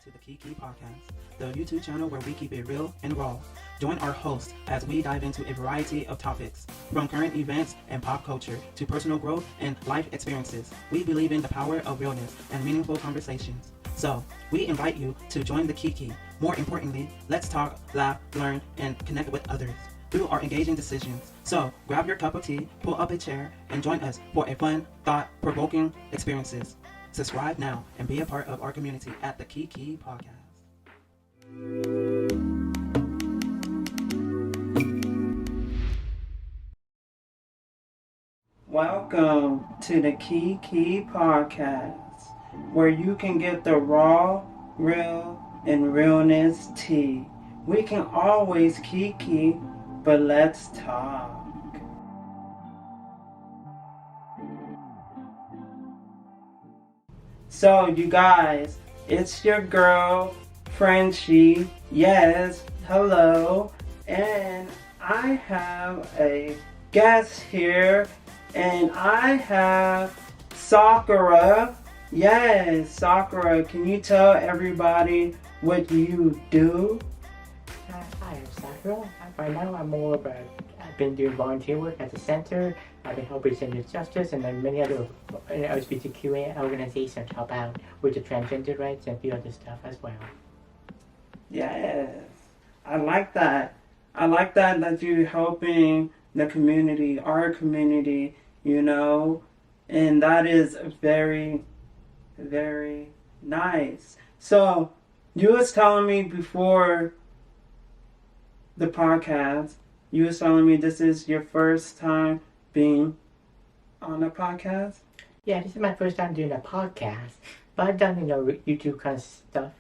to the Kiki Podcast, the YouTube channel where we keep it real and raw. Join our hosts as we dive into a variety of topics, from current events and pop culture to personal growth and life experiences. We believe in the power of realness and meaningful conversations. So, we invite you to join the Kiki. More importantly, let's talk, laugh, learn, and connect with others through our engaging decisions. So, grab your cup of tea, pull up a chair, and join us for a fun, thought-provoking experiences. Subscribe now and be a part of our community at the Kiki Podcast. Welcome to the Kiki Podcast, where you can get the raw, real, and realness tea. We can always Kiki, but let's talk. So, you guys, it's your girl, Frenchie. Yes, hello. And I have a guest here, and I have Sakura. Yes, Sakura, can you tell everybody what you do? Hi, I'm Sakura. Right now, I've been doing volunteer work at the center. I've been helping Gender Justice and then many other LGBTQA organizations help out with the transgender rights and a few other stuff as well. Yes, I like that. I like that you're helping the community, our community, and that is very, very nice. So, you was telling me before the podcast, you was telling me this is your first time being on a podcast? Yeah, this is my first time doing a podcast, but I've done, YouTube kind of stuff,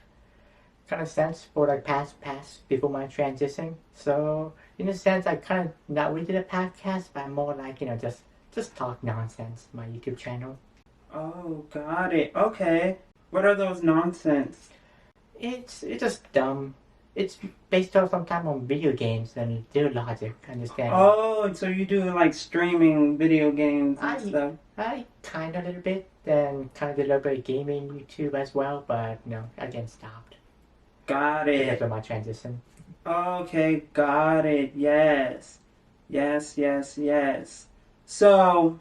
kind of sense for like past before my transition. So, in a sense, I kind of not really did a podcast, but more like, just talk nonsense, my YouTube channel. Oh, got it. Okay. What are those nonsense? It's just dumb. It's based off sometime on video games and their logic, understand? Oh, so you do like streaming video games and stuff? I kind of a little bit, then kind of did a little bit of gaming YouTube as well, but no, again stopped. Got it. After my transition. Okay, got it. Yes. Yes. So,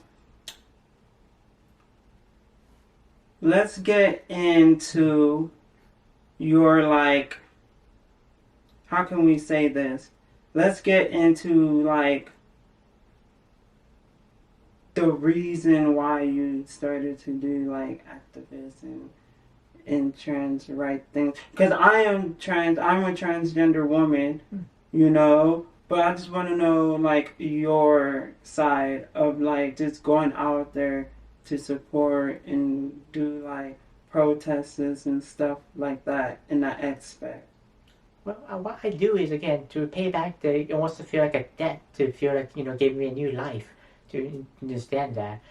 let's get into your how can we say this? Let's get into the reason why you started to do activism and trans right things. Because I'm a transgender woman, but I just want to know your side of just going out there to support and do protests and stuff like that in that aspect. Well, what I do is, again, to pay back it wants to feel like a debt, to feel like, gave me a new life, to understand that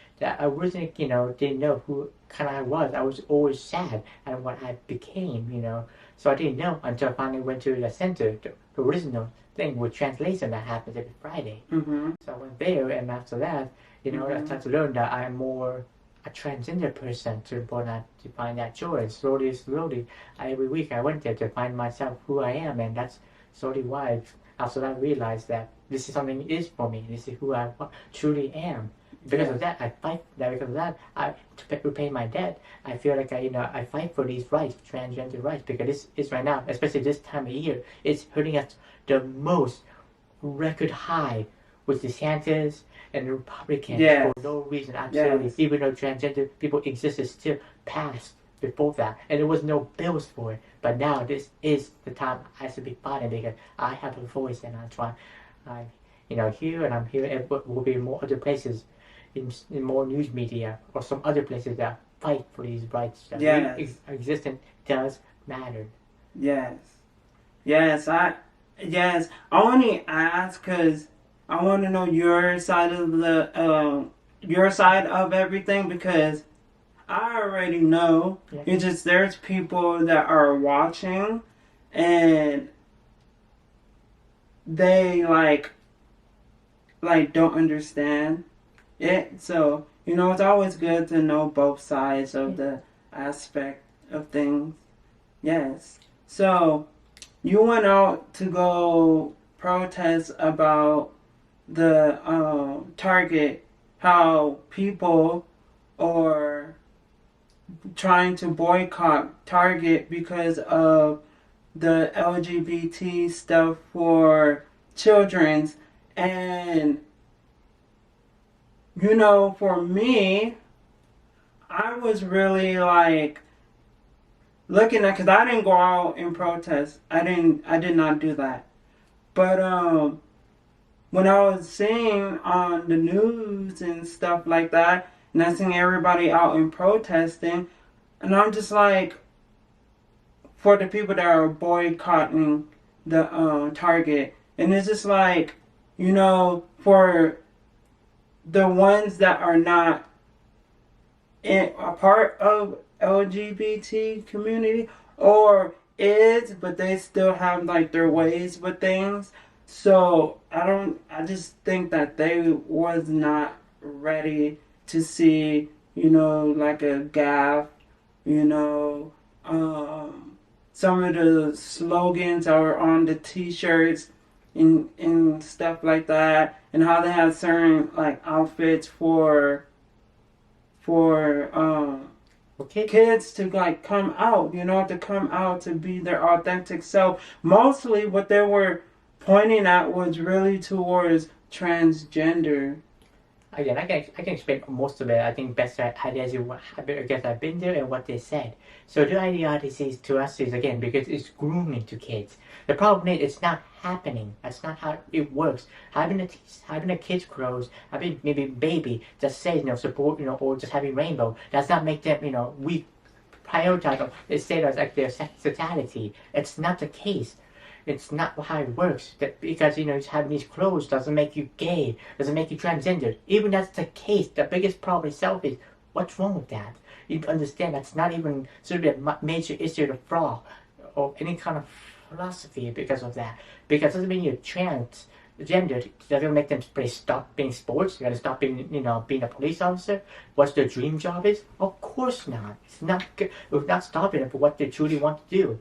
I wasn't, didn't know who kind of I was. I was always sad at what I became, so I didn't know until I finally went to the center, the original thing with translation that happens every Friday. Mm-hmm. So I went there, and after that, I started to learn that I'm more a transgender person to find that joy. And slowly, every week I went there to find myself who I am, and that's slowly why after that I realized that this is something is for me. This is who I truly am. Because of that, I fight. Because of that, to repay my debt. I feel like I fight for these rights, transgender rights, because this is right now, especially this time of year, it's hurting us the most, record high with DeSantis and the Republicans for no reason, absolutely. Yes. Even though transgender people existed still passed before that, and there was no bills for it. But now this is the time I should be fighting because I have a voice, and that's why here and I'm here. And will be more other places, in more news media or some other places that fight for these rights. That existence does matter. Yes. I only ask because I want to know your side of your side of everything, because I already know. Yeah. It's just there's people that are watching and they don't understand it. So it's always good to know both sides of the aspect of things. Yes. So you went out to go protest about the Target, how people are trying to boycott Target because of the LGBT stuff for children's. And you know, for me, I was really like looking at, because I didn't go out and protest. I did not do that. But when I was seeing on the news and stuff like that, and I seen everybody out and protesting, and I'm just like, for the people that are boycotting the Target, and it's just like, you know, for the ones that are not a part of LGBT community, or is, but they still have like their ways with things. So I just think that they was not ready to see, you know, like a gaff, you know, some of the slogans are on the t-shirts and stuff like that, and how they have certain like outfits for Okay. kids to like come out, you know, to come out to be their authentic self. Mostly what they were pointing at was really towards transgender. Again, I can explain most of it. I think best ideas you I guess I've been there and what they said. So the idea is to us is again because it's grooming to kids. The problem is it's not happening. That's not how it works. Having a kid's clothes, having maybe baby just says support or just having rainbow does not make them we prioritize or they say that's like their sexuality. It's not the case. It's not how it works. That because having these clothes doesn't make you gay, doesn't make you transgender. Even that's the case, the biggest problem itself is what's wrong with that. You understand that's not even sort of a major issue to flaw or any kind of philosophy because of that. Because it doesn't mean you're transgender. Doesn't make them stop being sports. You gotta stop being being a police officer. What's their dream job is? Of course not. It's not. We're not stopping them for what they truly want to do.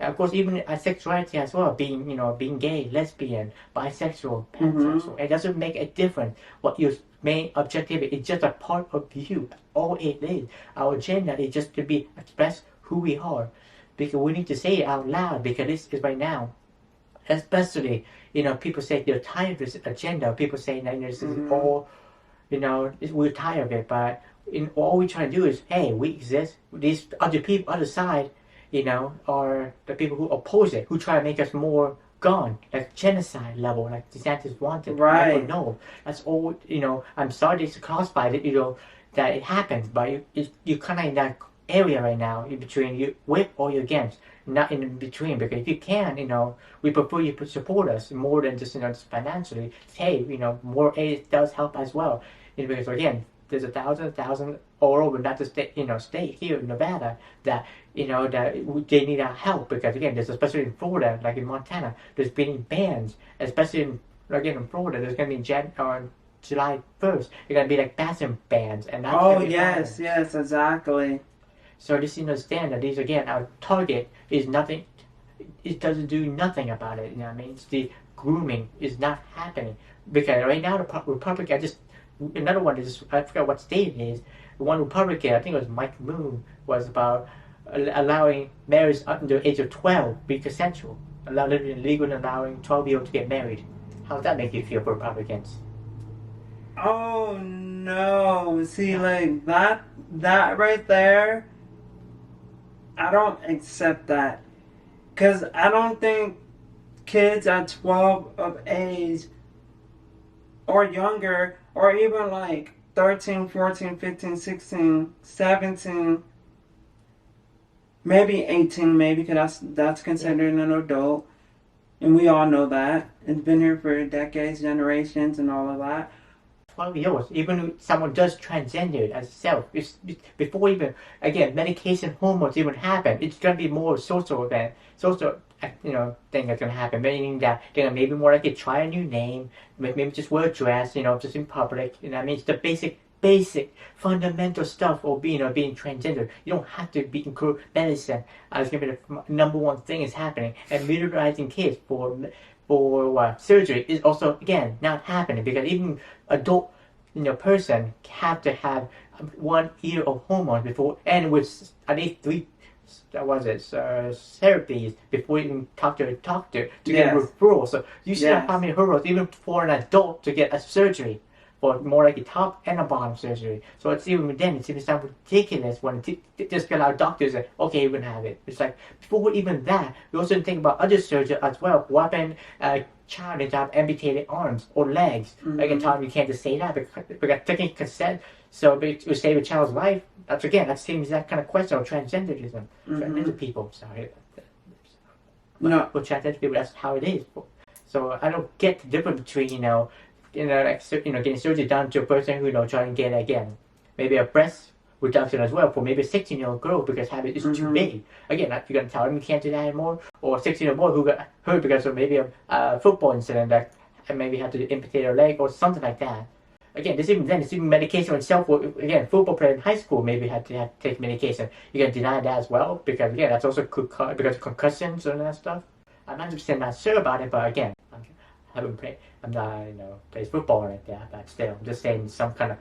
Of course, even sexuality as well, being gay, lesbian, bisexual, pansexual, it doesn't make a difference. What your main objective is, it's just a part of you. All it is. Our agenda is just to be express who we are. Because we need to say it out loud, because this is right now. Especially, people say they're tired of this agenda. People say that this is all, we're tired of it. But all we try to do is, hey, we exist. These other people, other side, are the people who oppose it, who try to make us more gone, like genocide level, like DeSantis wanted. Right. I don't know. That's all. I'm sorry to classify it. That it happens, but you kind of in that area right now, in between you with or you against, not in between. Because if you can, we prefer you to support us more than just financially. Hey, more aid does help as well. Because again, there's a thousand all over, not just state here in Nevada that that they need our help, because again, there's especially in Florida, like in Montana, there's been bans, especially in Florida, there's gonna be July 1st, there's gonna be like bathroom bans, and that's Yes, exactly. So just understand that these again, our target is nothing. It doesn't do nothing about it. What I mean? It's the grooming is not happening, because right now the Republican another one is, I forgot what state it is. The one Republican, I think it was Mike Moon, was about allowing marriage under the age of 12 be consensual, legal and allowing 12-year-olds to get married. How does that make you feel for Republicans? Oh no! See, like that right there, I don't accept that, cause I don't think kids at 12 of age or younger, or even like 13, 14, 15, 16, 17, maybe 18, maybe, because that's considered an adult. And we all know that. It's been here for decades, generations, and all of that. 12 years, even if someone does transgender as self, before even, again, medication, hormones even happen, it's going to be more social thing that's going to happen, meaning that they're maybe more likely try a new name, maybe just wear a dress, just in public, I mean, it's the basic basic, fundamental stuff of being transgender. You don't have to be in medicine. It's gonna be the number one thing is happening, and utilizing kids for surgery is also again not happening because even adult person have to have 1 year of hormones before, and with at least 3 therapies before you can talk to a doctor to get a referral. So you see how many hurdles even for an adult to get a surgery, for more like a top and a bottom surgery. So it's even sounds ridiculous when just get our doctors say, okay, you can have it. It's like before even that, we also think about other surgery as well. What happened child to have amputated arms or legs? Like in time you can't just say that because taking consent. So to save a child's life, that seems that kind of question of transgenderism. Transgender people, sorry. No. For transgender people, that's how it is. So I don't get the difference between getting surgery done to a person who trying to get again maybe a breast reduction as well for maybe a 16-year-old girl because habit is too big. Again, you're gonna tell them you can't do that anymore, or a 16-year-old boy who got hurt because of maybe a football incident that maybe had to amputate her leg or something like that. Again, it's even medication itself. Again, football player in high school maybe had to take medication. You're gonna deny that as well because again, that's also because of concussions and that stuff. I'm 100% not sure about it, but again, I haven't played. I'm not plays football like that, but still, I'm just saying some kind of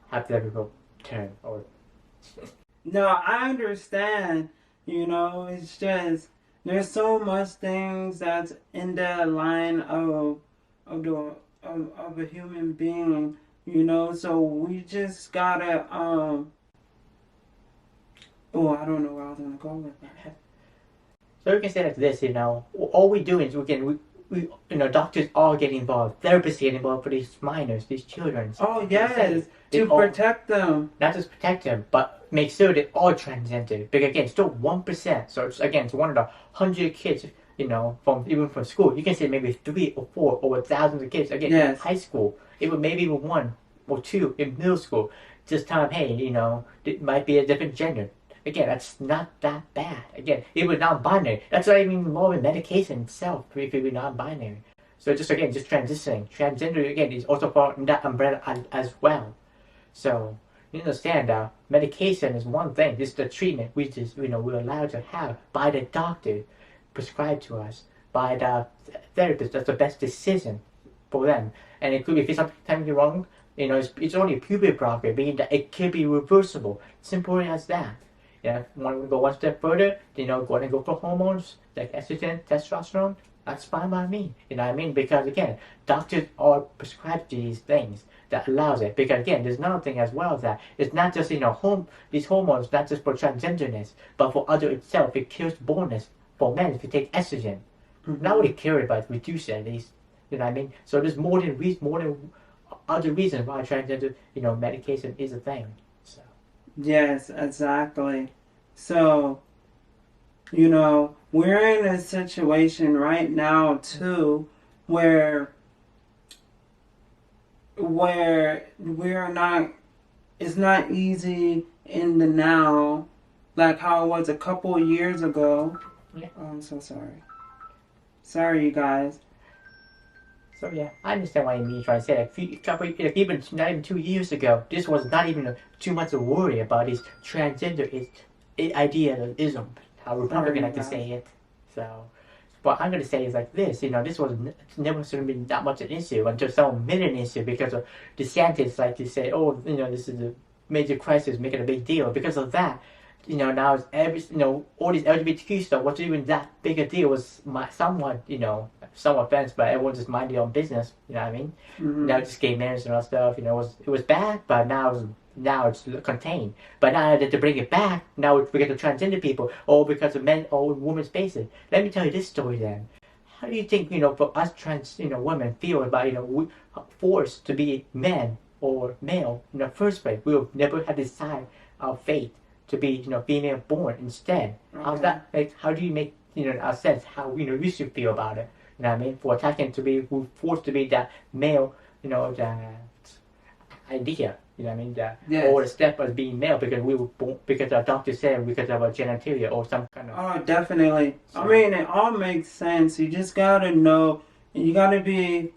hypothetical term or. No, I understand. It's just there's so much things that's in the line of a human being, so we just gotta oh, I don't know where I was gonna go with that. So we can say like this, all we do is we doctors all get involved, therapists get involved for these minors, these children. Oh yes, to protect them. Not just protect them, but make sure they're all transgender. Because again, still 1%. So it's one of the 100 kids, from school. You can say maybe 3 or 4 over thousands of kids. Again, in high school, maybe even 1 or 2 in middle school. Just tell them, hey, it might be a different gender. Again, that's not that bad. Again, it was non-binary. That's not even involving medication itself if it was non-binary. So just transitioning. Transgender, again, is also part of that umbrella as well. So, you understand that medication is one thing. This is the treatment we're allowed to have by the doctor, prescribed to us, by the therapist. That's the best decision for them. And it could be, if it's something wrong, it's only a puberty blocker, meaning that it can be reversible. Simple as that. Want to go one step further, go for hormones like estrogen, testosterone, that's fine by me. You know what I mean? Because again, doctors are prescribed these things that allows it. Because again, there's another thing as well that it's not just these hormones, not just for transgenderness, but for other itself. It kills boldness for men if you take estrogen. Not really cure it, but reduce it at least. You know what I mean? So there's more than other reasons why transgender medication is a thing. So. Yes, exactly. So, we're in a situation right now too where we're not, it's not easy in the now like how it was a couple of years ago. Yeah. Oh, I'm so sorry. Sorry, you guys. So yeah, I understand why you're trying to say that. Even not even 2 years ago, this was not even too much to worry about. This transgender idealism, how Republicans like to say it. So, what I'm going to say is like this. This was never sort of been that much an issue until someone made an issue because of DeSantis like to say, oh, this is a major crisis, make it a big deal. Because of that, now it's all these LGBTQ stuff wasn't even that big a deal. It was somewhat, some offense, but everyone just mind their own business. You know what I mean? Now just gay marriage and all stuff. It was bad, but now it's contained. But now that to bring it back, now it's because of transgender people, or because of men or women's spaces. Let me tell you this story then. How do you think for us trans women feel about we forced to be men or male in the first place? We will never have decided our fate to be female born instead. Okay. How's that? How do you make a sense how you should feel about it? You know what I mean? For attacking to be forced to be that male, that idea. You know what I mean? Or the step as being male because we were born, because our doctor said because of our genitalia or some kind of. Oh, definitely. So, I mean, it all makes sense. You just gotta know. You gotta be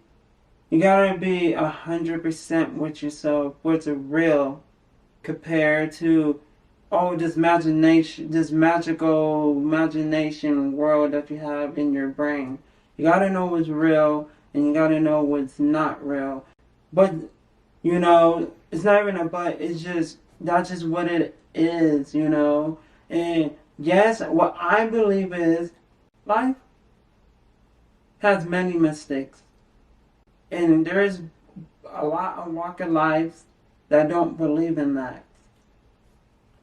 You gotta be 100% with yourself, what's real, compared to this magical imagination world that you have in your brain. You gotta know what's real, and you gotta know what's not real. But it's not even a but. It's just that's just what it is. And yes, what I believe is life has many mistakes, and there's a lot of walk of lives that don't believe in that.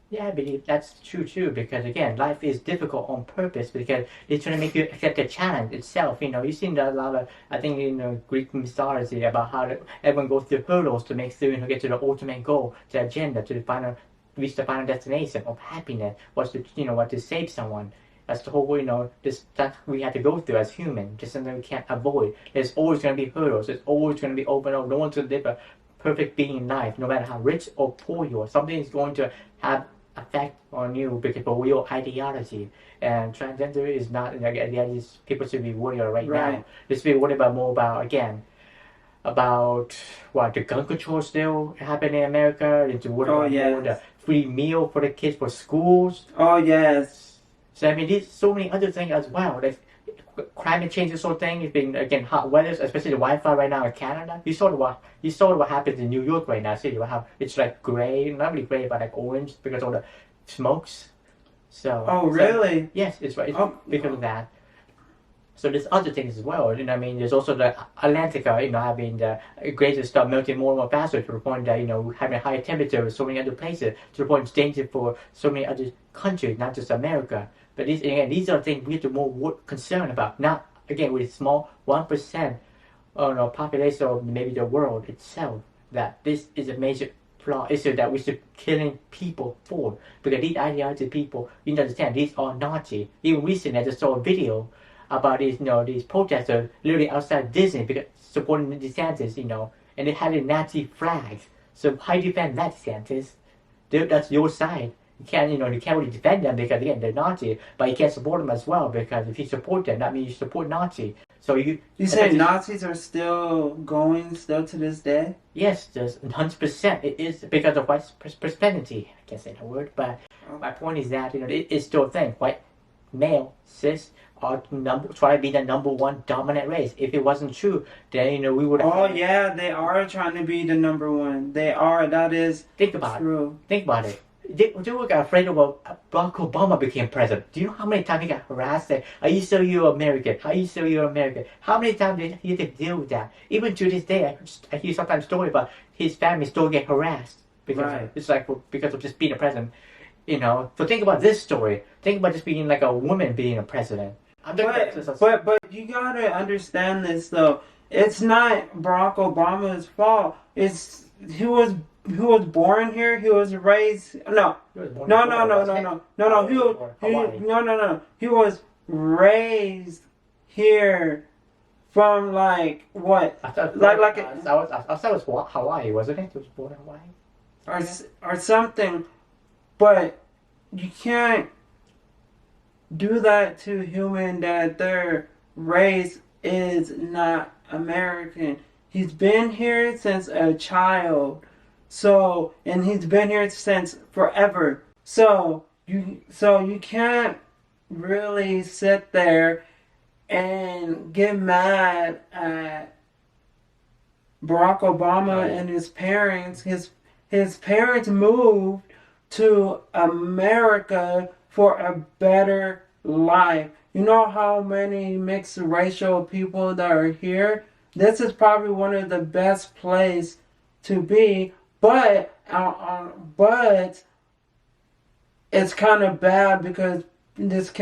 Yeah, I believe that's true too. Because again, life is difficult on purpose because it's trying to make you accept the challenge itself. You've seen a lot of, I think, Greek mythology about how everyone goes through hurdles to make sure get to the ultimate goal, the agenda, to the final, reach the final destination of happiness. What to save someone. That's the whole, this that we have to go through as humans. Just something we can't avoid. There's always going to be hurdles. There's always going to be open up. No one's going to live a perfect being in life, no matter how rich or poor you are. Something is going to have effect on you because of your ideology. And transgender is not like ideology people should be worried about right now. They should be worried about more about what the gun control still happening in America. They should worry about more the free meal for the kids for schools. Oh yes. So I mean, there's so many other things as well. Like climate change is sort of thing. It's been again hot weather, especially the Wi-Fi right now in Canada. You saw what happens in New York right now. See how it's like gray, not really gray, but like orange because of the smokes. So really? Yes, it's right. It's because of that. So there's other things as well. There's also the Atlantica, having the glaciers start melting more and more faster to the point that, having a higher temperature with so many other places, to the point it's dangerous for so many other countries, not just America. But these are things we have to more concern about. Not, again, with small 1% population of maybe the world itself, that this is a major flaw issue that we should killing people for. Because these ideology people, you need to understand, these are Nazi. Even recently, I just saw a video about these protesters literally outside Disney because supporting the DeSantis, and they had a Nazi flags. So how do you defend that, DeSantis? That's your side. You can't really defend them because again they're Nazi, but you can't support them as well because if you support them, that means you support Nazi. So you say Nazis are still going to this day? Yes, there's 100%. It is because of white prosperity. I can't say that word, but my point is that it is still a thing. White male cis are try to be the number one dominant race. If it wasn't true, then we would. Yeah, they are trying to be the number one. They are. That is Think about true. Think about it. They got afraid of Barack Obama became president. Do you know how many times he got harassed? Are you sure you're American? Are you sure you're American? How many times did he have to deal with that? Even to this day, I hear sometimes story about his family still get harassed because it's like because of just being a president. So think about this story. Think about just being like a woman being a president. But you gotta understand this though. It's not Barack Obama's fault. It's he was born here. He was raised. No. He was raised here from like what? I thought it was Hawaii, wasn't it? He was born in Hawaii. Or something. But you can't do that to human that their race is not American. He's been here since a child. So, and he's been here since forever. So you can't really sit there and get mad at Barack Obama and his parents. His parents moved to America for a better life. You know how many mixed racial people that are here? This is probably one of the best places to be, but it's kind of bad because there's a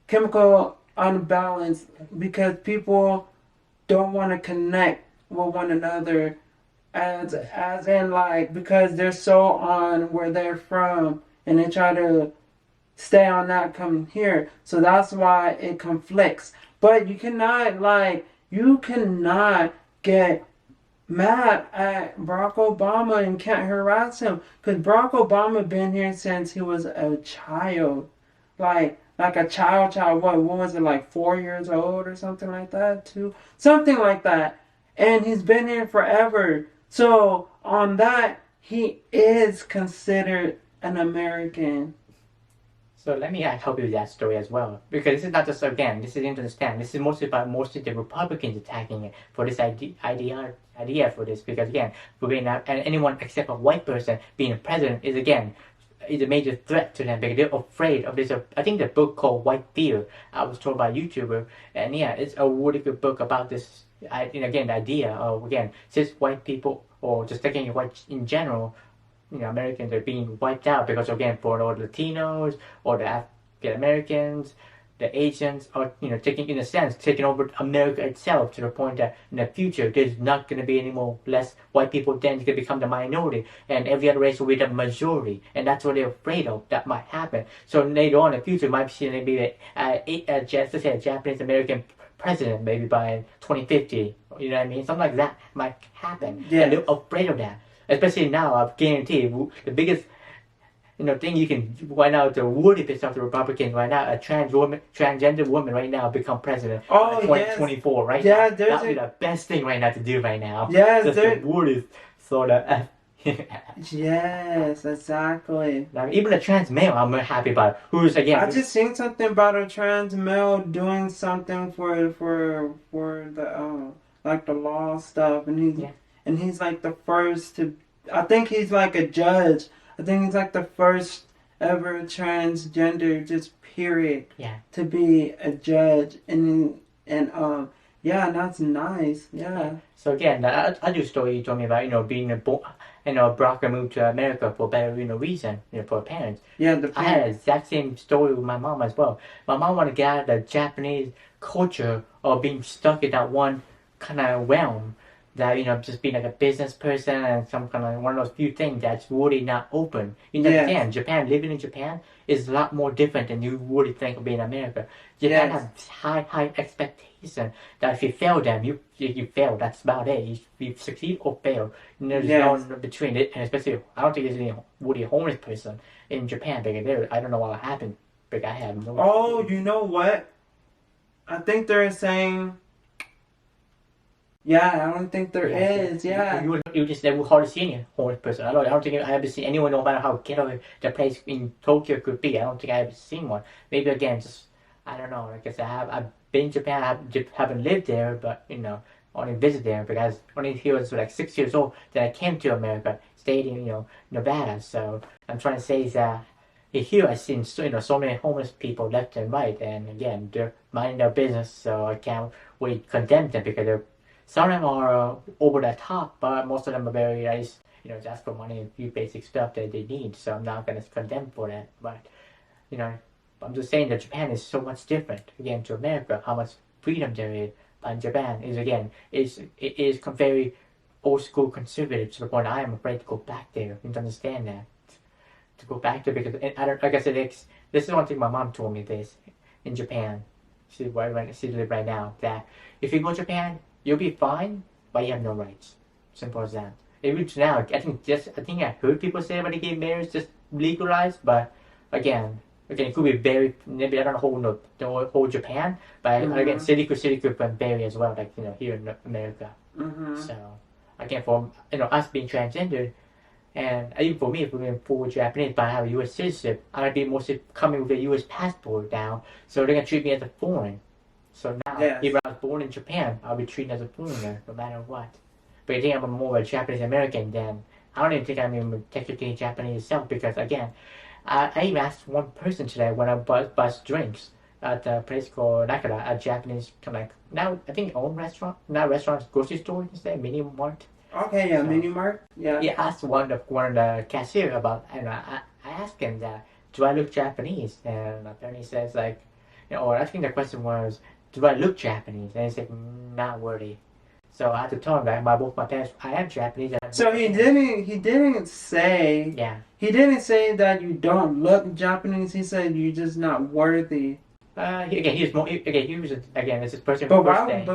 chemical unbalance because people don't want to connect with one another as in like because they're so on where they're from and they try to stay on that coming here. So that's why it conflicts. But you cannot get mad at Barack Obama and can't harass him because Barack Obama been here since he was a child. Like like a child. What was it, like 4 years old or something like that? Something like that. And he's been here forever. So on that, he is considered an American. So let me help you with that story as well, because this is not just, again, this is to understand. This is mostly the Republicans attacking it for this idea for this, because again, for being anyone except a white person being a president is a major threat to them because they're afraid of this. I think the book called White Fear, I was told by a YouTuber, and yeah, it's a really good book about this. Again, the idea of, again, since white people, or just taking white in general, Americans are being wiped out because, again, for all the Latinos or the African Americans, the Asians are, taking over America itself, to the point that in the future there's not going to be any more less white people. Then it's going to become the minority, and every other race will be the majority, and that's what they're afraid of. That might happen. So later on in the future, might see maybe a Japanese American president, maybe by 2050. You know what I mean? Something like that might happen. Yeah. And they're afraid of that. Especially now, I guarantee the biggest thing you can right now to really piss off the Republicans right now, a transgender woman right now become president. Oh, 2024, yes. right? Yeah, now. That'd be the best thing right now to do right now. Yes, just to really sort of. Yes, exactly. Like, even a trans male, I'm happy about. Who's again? I just seen something about a trans male doing something for the like the law stuff, and he's like the first to. I think he's like a judge. I think he's like the first ever transgender, just period, to be a judge, and yeah, that's nice. Yeah. So again, the other story you told me about, being Brock moved to America for better, reason, for parents. Yeah, I had the exact same story with my mom as well. My mom wanted to get out of the Japanese culture of being stuck in that one kind of realm, that just being like a business person and some kind of one of those few things that's really not open. Understand, Japan, living in Japan is a lot more different than you really think of being in America. Japan has high expectation that if you fail them, you fail. That's about it. You succeed or fail. There's no in between it, and especially I don't think there's any really homeless person in Japan because I don't know what happened. But I have no. Oh, you know what? I think they're saying. Yeah, I don't think there is. Yeah, you just never hardly see any homeless person. I don't think I ever see anyone, no matter how ghetto the place in Tokyo could be. I don't think I ever seen one. Maybe again, just I don't know. Like I said, I've been to Japan. I haven't lived there, but only visited there because only he was like 6 years old. Then I came to America, stayed in Nevada. So I'm trying to say is that here I've seen so many homeless people left and right, and again they're minding their business. So I can't really condemn them because they're. Some of them are over the top, but most of them are very nice, just for money and a few basic stuff that they need. So I'm not going to condemn for that. But, I'm just saying that Japan is so much different, again, to America, how much freedom there is. And Japan is, again, it is very old school conservative to the point I am afraid to go back there. You need to understand that. To go back there because, like I said, this is one thing my mom told me this in Japan. She lives right now, that if you go to Japan, you'll be fine, but you have no rights. Simple as that. Even now, I think I heard people say about the gay marriage just legalized, but again, it could be very, maybe I don't know the whole Japan, but again, city could vary as well, like here in America. So again, for us being transgender, and even for me, if we're full Japanese, but I have a U.S. citizenship, I might be mostly coming with a U.S. passport now, so they're gonna treat me as a foreign. So now, if I was born in Japan, I'll be treated as a foreigner, no matter what. But I think I'm more of a Japanese American than, I don't even think I'm even technically Japanese itself, because again, I even asked one person today when I bought drinks at a place called Nakara, a Japanese, kind of like, now I think own restaurant, not restaurant, grocery store instead, mini mart. Okay, yeah, so, mini mart, yeah. He asked one of the cashier about, I asked him that, do I look Japanese? And apparently he says like, or I think the question was, do I look Japanese? And he said, not worthy. So I had to tell him that both my parents, I am Japanese. So he didn't say. Yeah. He didn't say that you don't look Japanese. He said you're just not worthy. He was this is person. But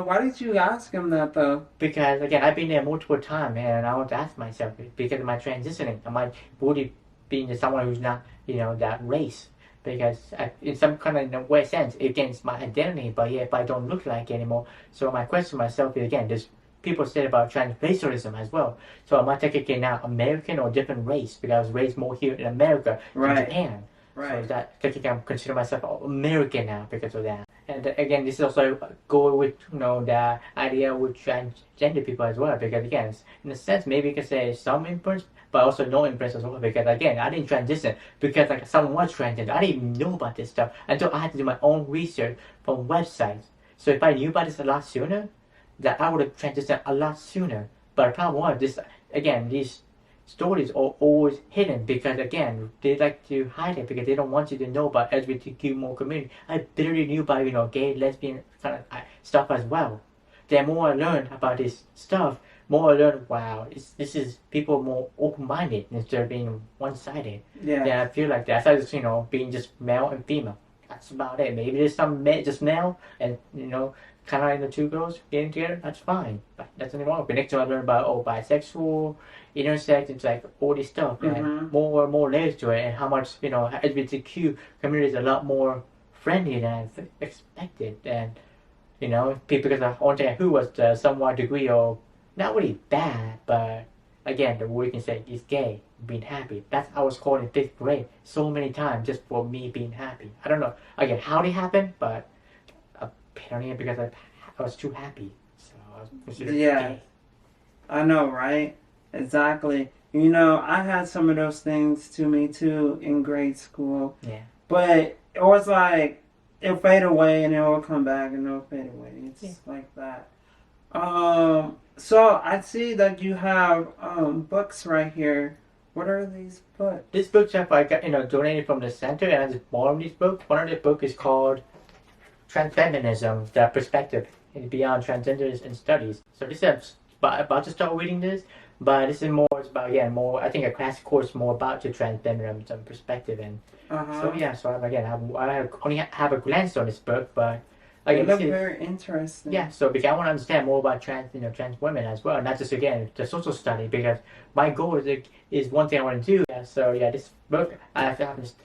why did you ask him that though? Because again, I've been there multiple times, and I want to ask myself because of my transitioning, am I really being someone who's not that race? because in some kind of in a way sense against my identity. But yeah, if I don't look like it anymore, so my question to myself is again, there's people said about transracialism as well. So am I technically now American or different race because I was raised more here in America than Japan? So is that technically I'm consider myself American now because of that. And again, this is also go with the idea with transgender people as well, because again, in a sense, maybe you can say some influence, but also no influence as well. Because again, I didn't transition because like someone was transgender. I didn't even know about this stuff until I had to do my own research from websites. So if I knew about this a lot sooner, that I would have transitioned a lot sooner. But the problem was this again, these stories are always hidden because again they like to hide it because they don't want you to know about LGBTQ more community. I barely knew about gay, lesbian kind of stuff as well. The more I learned about this stuff, more I learned wow, this is people more open-minded instead of being one-sided. Yeah, I feel like that. So just being just male and female. That's about it. Maybe there's some just male and kind of like the two girls getting together. That's fine, but that's nothing wrong. But next time I learn about bisexual, intersex, it's like all this stuff and more and more layers to it, and how much LGBTQ community is a lot more friendly than I expected. And people, because the only thing who was the somewhat degree of not really bad, but again the word you can say is gay, being happy. That's I was called in 5th grade so many times just for me being happy. I don't know again how it happened, but apparently because I was too happy, so I was considered gay. I know, right? Exactly. I had some of those things to me too in grade school. Yeah. But it was like it'll fade away and it'll come back and it'll fade away. It's like that. So I see that you have books right here. What are these books? These books I got donated from the center, and I just borrowed these books. One of the books is called Transfeminism: The Perspective Beyond Transgenders and Studies. So this is about to start reading this, but this is more about more I think a class course more about the transfeminism perspective and so I only have a glance on this book, but it looks very interesting. Yeah, so because I want to understand more about trans women as well, not just again the social study, because my goal is one thing I want to do. Yeah, so this book I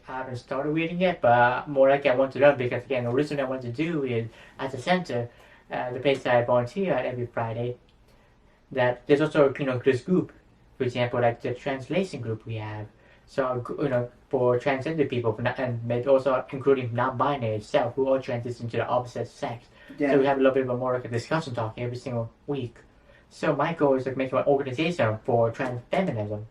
haven't started reading yet, but more like I want to learn because again the reason I want to do is at the center, the place that I volunteer at every Friday. That there's also this group, for example, like the translation group we have. So for transgender people, and maybe also including non-binary itself, who all transition to the opposite sex. Yeah. So we have a little bit of a more like a discussion talk every single week. So my goal is to make an organization for transfeminism.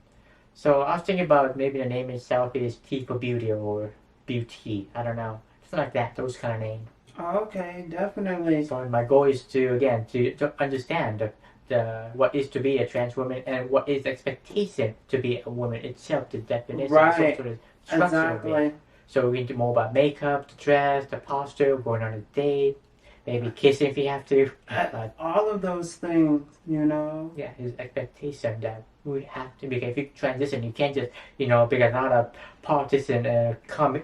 So I was thinking about maybe the name itself is T for Beauty or Beauty. I don't know, something like that. Those kind of names. Okay, definitely. So my goal is to understand what is to be a trans woman and what is expectation to be a woman itself, the definition, right? Sort of structure of it. So we can do more about makeup, the dress, the posture, going on a date, maybe kissing if you have to. All of those things, Yeah, his expectation that we have to, because if you transition, you can't just, because a lot of partisan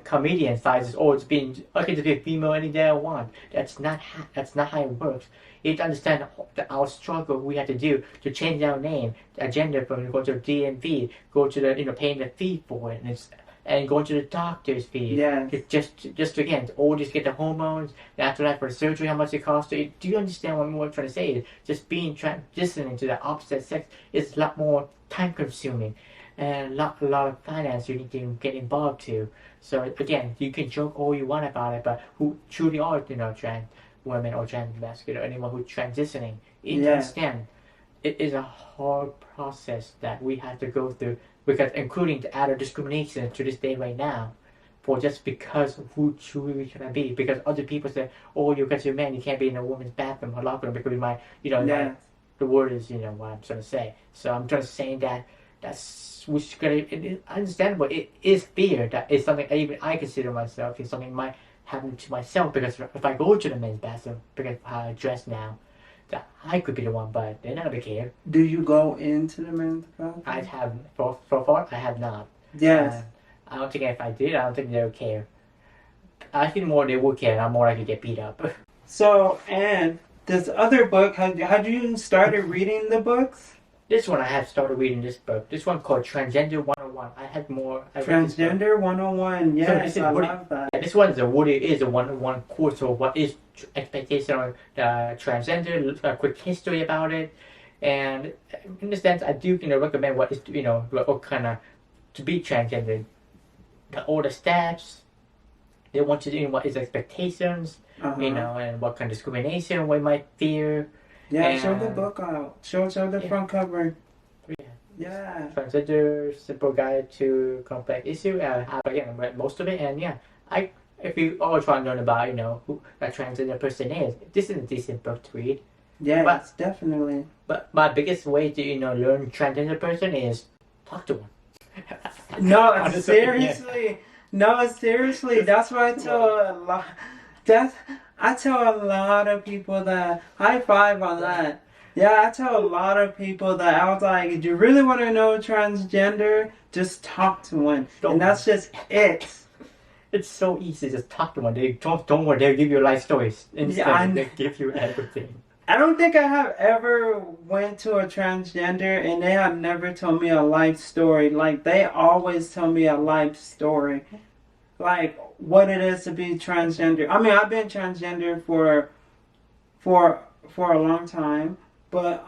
comedian sizes, I can just be a female any day I want. That's not how it works. You have to understand our struggle we have to do to change our name, our gender, from go to the DMV, go to the paying the fee for it, and going to the doctor's fee. Yeah. Just again, or just get the hormones. And after that, for the surgery, how much it costs. Do you understand what I'm trying to say? Just being transitioning to the opposite sex is a lot more time consuming, and a lot of finance you need to get involved to. So again, you can joke all you want about it, but who truly are trans women or trans masculine or anyone who's transitioning, you understand it is a hard process that we have to go through, because including the added discrimination to this day right now, for just because of who truly we can be, because other people say, oh, because you're a man, you can't be in a woman's bathroom or locker room because we might, the word is, what I'm trying to say. So I'm just saying that's understandable. It is fear that is something even I consider myself is something might happen to myself, because if I go to the men's bathroom because of how I dress now, that I could be the one, but they're not gonna care. Do you go into the men's bathroom? I have so far. I have not. Yes. I don't think if I did, I don't think they would care. I think more they would care, and I'm more likely to get beat up. So, and this other book, had you started reading the books? This one I have started reading this book. This one called Transgender 101. I had more. I read this book. Transgender 101. Yes, this is I what love that. This one is what it is, a 101 course of what is expectation on transgender, a quick history about it, and in a sense, I do recommend what is what kind of to be transgender, all the steps they want to do, what is expectations, and what kind of discrimination we might fear. Yeah, show the book out. Show the front cover. Yeah. Yeah. Transgender Simple Guide to Complex Issue. I again read most of it, and yeah, if you all try to learn about who a transgender person is, this is a decent book to read. Yeah, it's definitely. But my biggest way to learn transgender person is talk to one. No, seriously. No, seriously. That's what I tell a lot. I tell a lot of people that. High five on that. Yeah, I tell a lot of people that I was like, if you really want to know transgender, just talk to one. And that's just it. It's so easy. Just talk to one. They don't worry. They'll give you life stories. Instead, they give you everything. I don't think I have ever went to a transgender and they have never told me a life story. Like, they always tell me a life story. Like, what it is to be transgender. I mean, I've been transgender for a long time. But,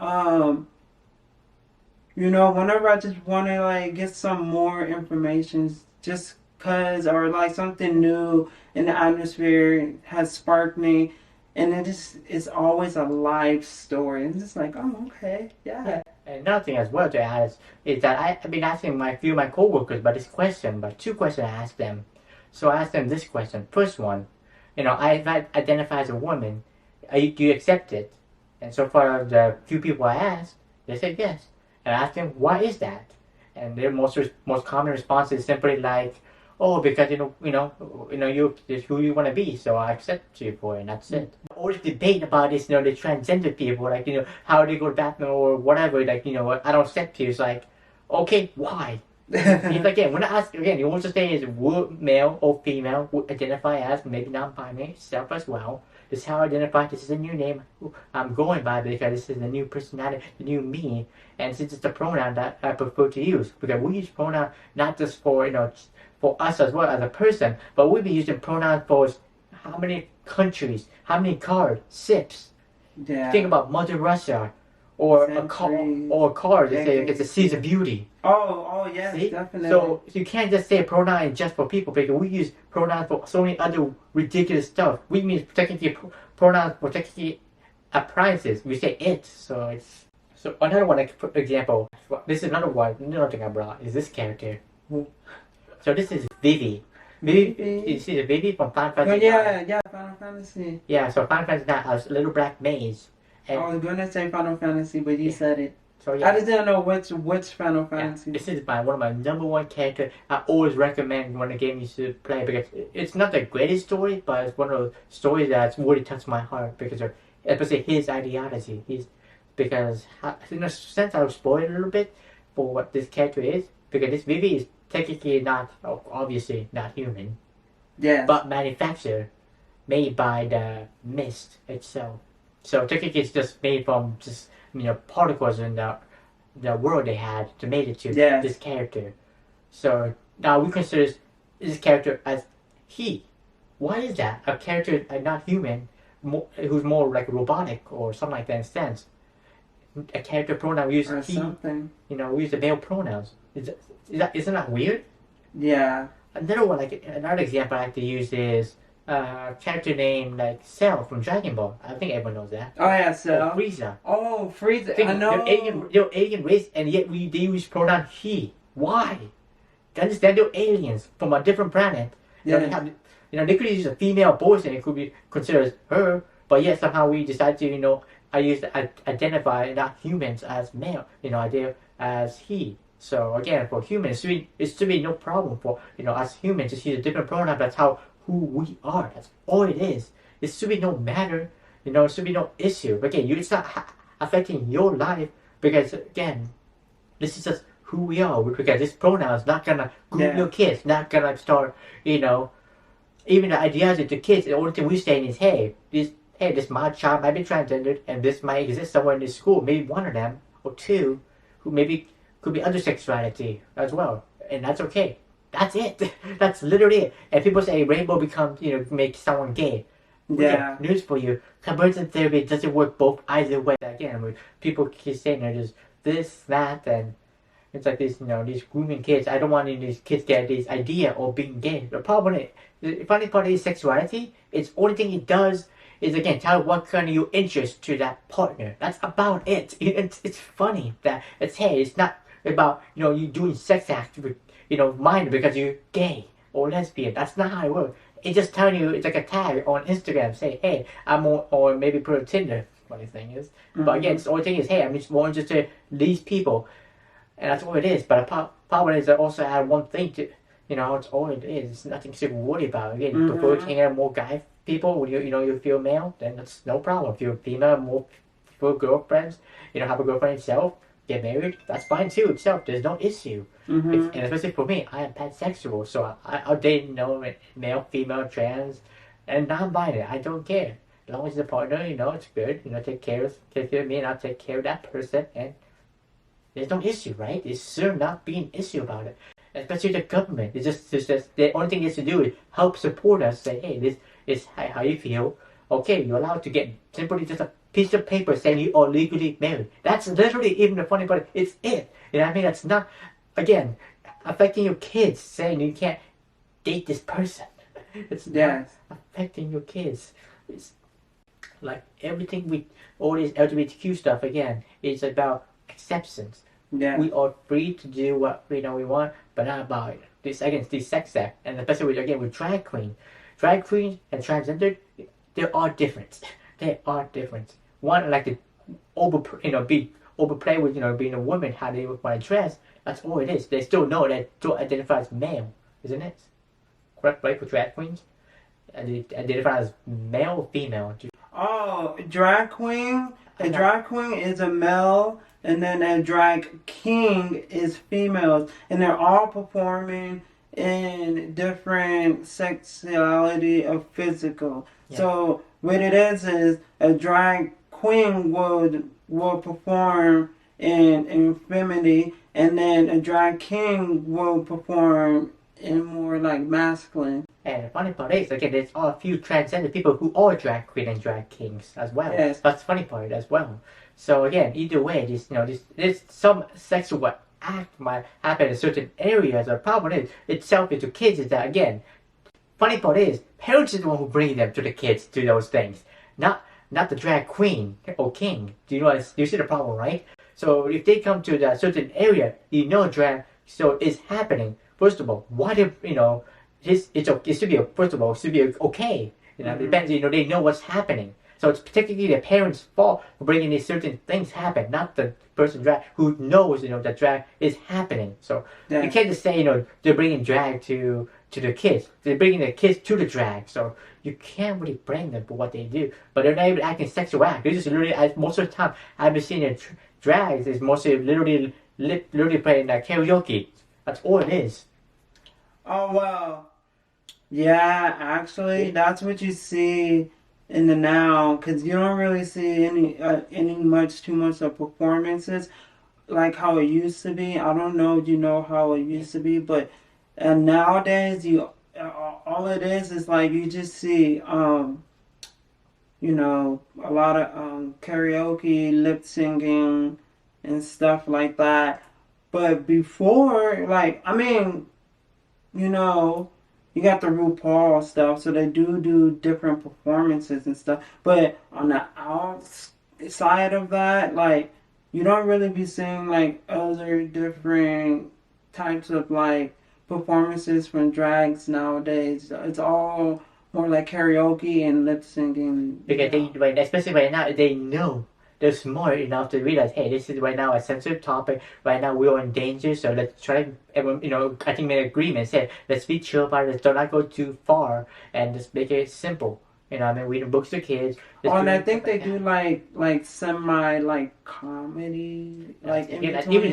whenever I just want to, like, get some more information, just because, or, like, something new in the atmosphere has sparked me, and it's always a life story. And it's just like, oh, okay, yeah. And another thing as well to add is that I've been asking a few of my coworkers about this question, but two questions I asked them. So I asked them this question. First one, I identify as a woman. Do you accept it? And so far, the few people I asked, they said yes. And I asked them, why is that? And their most common response is simply like, oh, because you're who you want to be, so I accept you for it, and that's it. All this debate about this, the transgender people, like how they go to bathroom or whatever, like I don't accept you. It's like, okay, why? Again, when I ask again, you want to say is would male or female would identify as maybe non-binary self as well. This is how I identify. This is a new name I'm going by because this is the new personality, the new me, and since it's the pronoun that I prefer to use, because we use pronoun not just for for us as well as a person, but we'll be using pronouns for how many countries, how many cars, ships. Yeah. Think about Mother Russia, or a car. They say it's a seas of beauty. Oh yes, see? Definitely. So you can't just say pronoun just for people because we use pronouns for so many other ridiculous stuff. We mean technically pronouns for technically appliances. We say it. So another one example. This is another thing I brought is this character. So this is Vivi. You see the Vivi from Final Fantasy. Oh yeah, Final Fantasy. Yeah, so Final Fantasy 9 has a little black maze. And I was gonna say Final Fantasy, but you said it. So yeah. I just didn't know which Final Fantasy. Yeah, this is one of my number one character. I always recommend when a game you should play because it's not the greatest story, but it's one of those stories that's really touched my heart because of especially his ideology. Because in a sense I'll spoil it a little bit for what this character is because this Vivi is technically obviously not human. Yeah. But manufactured, made by the mist itself. So technically it's just made from particles in the world they had to make it to this character. So now we consider this character as he. Why is that? A character not human, who's more like robotic or something like that in a sense. A character pronoun we use he. Something. We use the male pronouns. Isn't that weird? Yeah. Another example I like to use is character name like Cell from Dragon Ball. I think everyone knows that. Oh yeah, Cell. Or Frieza. Oh, Frieza. I know. They're alien race, and yet they use pronoun he. Why? To understand they're aliens from a different planet. Yeah. They could use a female voice, and it could be considered as her. But yet somehow we decide to identify not humans as male. Idea as he. So again, for humans, it should be no problem for us humans to use a different pronoun. That's who we are. That's all it is. It should be no matter. It should be no issue. But again, it's not affecting your life because again, this is just who we are. Because this pronoun is not gonna group your kids. Not gonna start. Even the ideas of the kids. The only thing we're saying is, this my child might be transgendered, and this might exist somewhere in this school. Maybe one of them or two. who maybe could be other sexuality as well, and that's okay. That's it. That's literally it. And people say rainbow becomes, make someone gay. Yeah. News for you. Conversion therapy doesn't work both either way. Again, people keep saying there's this, that, and it's like this, these grooming kids. I don't want any of these kids get this idea of being gay. The problem is, the funny part is sexuality. It's only thing it does is, again, tell what kind of your interest to that partner. That's about it. It's funny that it's not about, you doing sex act with, minor because you're gay or lesbian. That's not how it works. It's just telling you, it's like a tag on Instagram, say, hey, I'm on, or maybe put a Tinder. Funny thing is, but again, the only thing is, hey, I'm just more interested in these people, and that's all it is. But the problem is, I also add one thing to, it's all it is. It's nothing to worry about. Again, you prefer to hang out with more guy people when you feel male, then that's no problem. If you're female, more for girlfriends, have a girlfriend yourself, get married, that's fine too itself. There's no issue. And especially for me, I am pansexual, so I'll date male, female, trans, and non-binary. I don't care. As long as the partner, it's good, take care of me, and I'll take care of that person, and there's no issue, right? There's sure not being an issue about it. Especially the government. It's just the only thing it has to do is help support us, say, hey, this is how you feel. Okay, you're allowed to get simply just a piece of paper saying you are legally married. That's literally, even the funny part, it's it. You know what I mean? That's not, again, affecting your kids, saying you can't date this person. It's not affecting your kids. It's like everything with all this LGBTQ stuff, again, is about acceptance. Yeah. We are free to do what we want, but not about it. This, again, this sex act, and especially with drag queen. Drag queens and transgender, they are different. They are different. One like to be overplay with being a woman, how they want to dress. That's all it is. They still know that still identify as male, isn't it? Correct, right, for drag queens? And they identify as male or female. Oh, drag queen. A drag queen is a male, and then a drag king is females, and they're all performing in different sexuality of physical. Yeah. So what it is a drag queen will perform in femininity, and then a drag king will perform in more like masculine. And the funny part is, again, there's a few transgender people who are drag queen and drag kings as well. Yes. That's the funny part as well. So again, either way, this some sexual act might happen in certain areas. The problem is, itself to kids is that, again, funny part is, parents is the one who bring them to the kids to those things, not the drag queen or king. Do you see the problem, right? So if they come to that certain area, drag, so it's happening. First of all, why do it should be first of all, it should be okay. Depends. They know what's happening. So it's particularly the parents' fault for bringing these certain things happen, not the person drag who knows that drag is happening. So you can't just say they're bringing drag to the kids. They're bringing the kids to the drag. So you can't really blame them for what they do. But they're not even acting sexual act. They're just literally, most of the time I've been seeing drags is mostly literally playing karaoke. That's all it is. Oh well, yeah. Actually, that's what you see in the now, because you don't really see any too much of performances like how it used to be. I don't know if you know how it used to be, but nowadays all it is like you just see a lot of karaoke, lip singing, and stuff like that. But before, you got the RuPaul stuff, so they do different performances and stuff. But on the outside of that, you don't really be seeing other different types of performances from drags nowadays. It's all more like karaoke and lip singing. Because especially right now, they know. They're smart enough to realize, hey, this is right now a sensitive topic. Right now, we are in danger, so let's try. Everyone, I think made an agreement. Said, let's be chill about it. Let's not go too far, and just make it simple. Reading books to kids. And I think they do semi comedy, even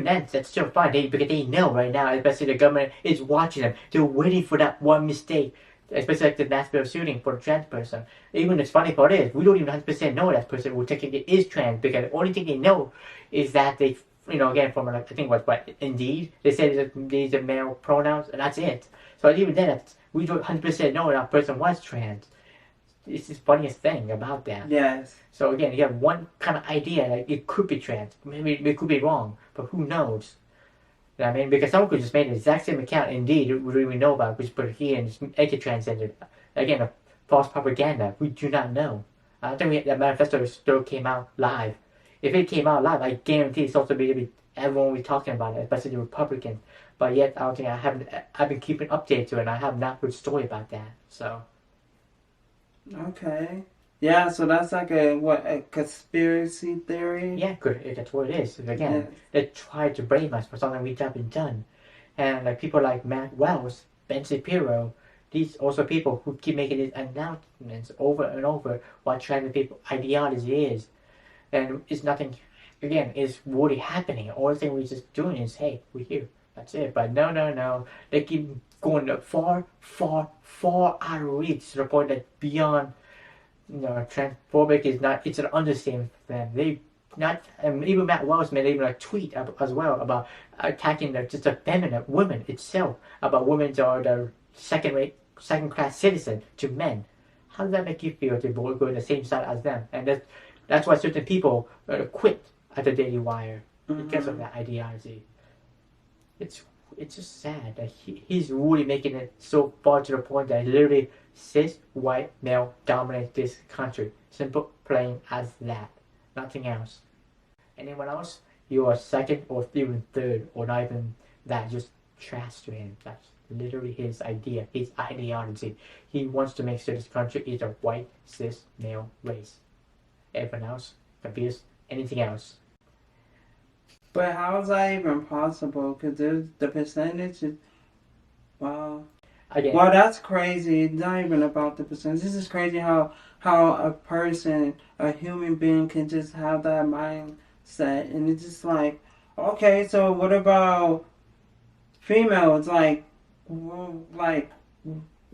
then, that's still fine. Because they know right now, especially the government is watching them. They're waiting for that one mistake. Especially like the Nashville shooting for a trans person. Even the funny part is, we don't even 100% know that person who technically is trans, because the only thing they know is that they again, from like, I think what Indeed, they said these are male pronouns, and that's it. So even then, we don't 100% know that person was trans. It's the funniest thing about that. Yes. So again, you have one kind of idea that it could be trans. Maybe it could be wrong, but who knows? You know what I mean? Because someone could just make the exact same account, Indeed, we know about, which put it here and just make it transgender. Again, a false propaganda. We do not know. I don't think that manifesto still came out live. If it came out live, I guarantee social media, everyone will be talking about it, especially the Republicans. But yet, I don't think I've been keeping updated to it, and I have not heard a story about that. So. Okay. Yeah, so that's like a conspiracy theory? Yeah, good. That's what it is. Again, they tried to blame us for something we haven't done. And like people like Matt Wells, Ben Shapiro, these also people who keep making these announcements over and over what trans people ideology is. And it's nothing, again, it's really happening. All the thing we're just doing is, hey, we're here. That's it. But no. They keep going far out of reach to the point that beyond, transphobic is not, it's an understatement for them. They not, and even Matt Wells made even a tweet as well about attacking just the feminine women itself, about women are the second class citizen to men. How does that make you feel to go on the same side as them? And that's why certain people quit at the Daily Wire because of that ideology. It's just sad that he's really making it so far to the point that literally cis white male dominates this country. Simple, plain as that. Nothing else. Anyone else? You are second or even third, or not even that. Just trash to him. That's literally his idea, his ideology. He wants to make sure this country is a white cis male race. Everyone else confused? Anything else? But how is that even possible? Because the percentage is, wow. Again. Well, that's crazy. It's not even about the percentage. This is crazy how a person, a human being, can just have that mindset. And it's just like, okay, so what about females?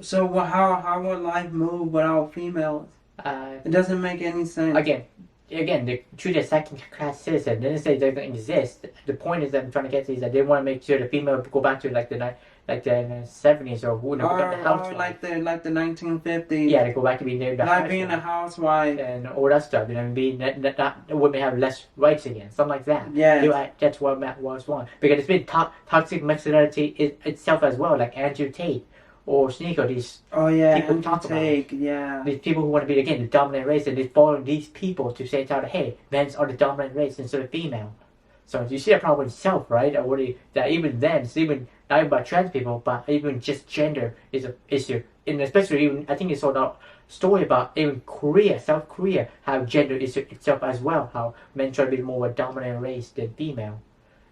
So how would life move without females? It doesn't make any sense. Again, they treat a second-class citizen. They didn't say it doesn't exist. The point is that I'm trying to get to is that they want to make sure the female go back to like the 70s or or like the 1950s. Yeah, they go back to being being a housewife and all that stuff. Being not women have less rights again, something like that. Yeah, that's what Matt was want because it's been toxic masculinity itself as well, like Andrew Tate. Or Sneeko, these people talk about. These people who want to be, again, the dominant race, and they follow these people to say, hey, men are the dominant race instead of female. So you see a problem itself, right? That even then, it's even not even about trans people, but even just gender is an issue. And especially even, I think you saw that story about even South Korea, how gender is itself as well, how men try to be more a dominant race than female.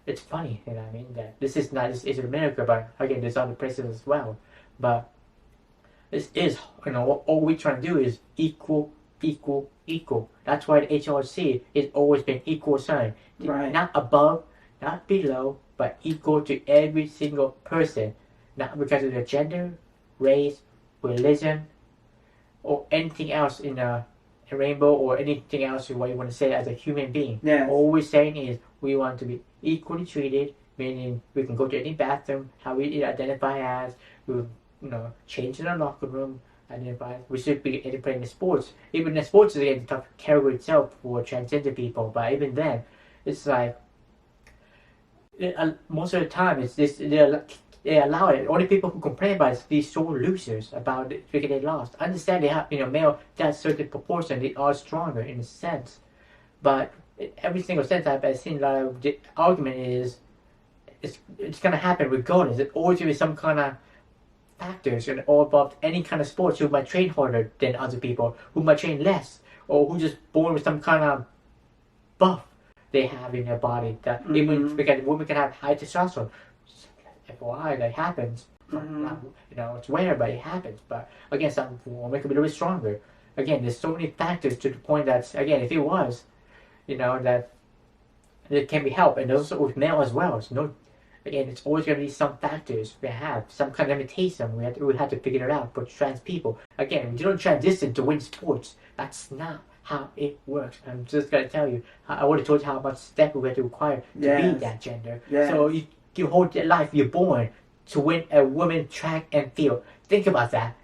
It's funny, you know what I mean? That this is not just in America, but again, there's other places as well. But this is, all we're trying to do is equal. That's why the HRC has always been equal sign. Right. Not above, not below, but equal to every single person. Not because of their gender, race, religion, or anything else in a rainbow, or anything else what you want to say as a human being. Yes. All we're saying is we want to be equally treated, meaning we can go to any bathroom, how we identify as, we change in the locker room, identify. We should be playing the sports. Even the sports is a tough category itself for transgender people, but even then, it's like most of the time it's this they allow it. Only people who complain about it is these sore losers about it because they lost. I understand they have male that certain proportion they are stronger in a sense, but every single sense I've seen a lot of the argument is it's gonna happen regardless. It's always gonna be some kind of factors and all involved any kind of sports who might train harder than other people, who might train less, or who just born with some kind of buff they have in their body that even because women can have high testosterone. FYI, that happens. It's rare, but it happens. But again, some women could be a little bit stronger. Again, there's so many factors to the point that again, if it was, that it can be helped, and also with male as well. Again, it's always going to be some factors we have, some kind of limitation. We have to figure it out for trans people. Again, you don't transition to win sports. That's not how it works. I'm just gonna tell you. I already told you how much step we have to require to be Yes. that gender. Yes. So your whole life you're born to win a women track and field. Think about that.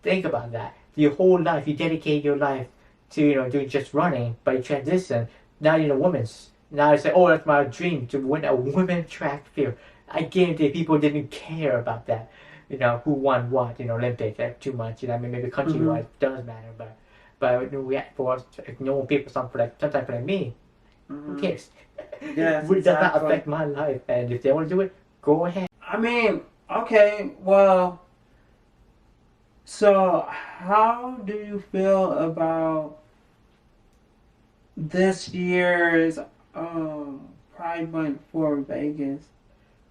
Think about that. Your whole life you dedicate your life to doing just running, but you transition. Now you're a woman's. Now you say, oh, that's my dream to win a women track field. I guarantee people didn't care about that. Who won what, Olympics, too much. I mean, maybe country-wise does matter, but for normal people, sometimes for me, who cares? Yes, It does not exactly. affect my life, and if they want to do it, go ahead. I mean, okay, well, so how do you feel about this year's Pride Month for Vegas?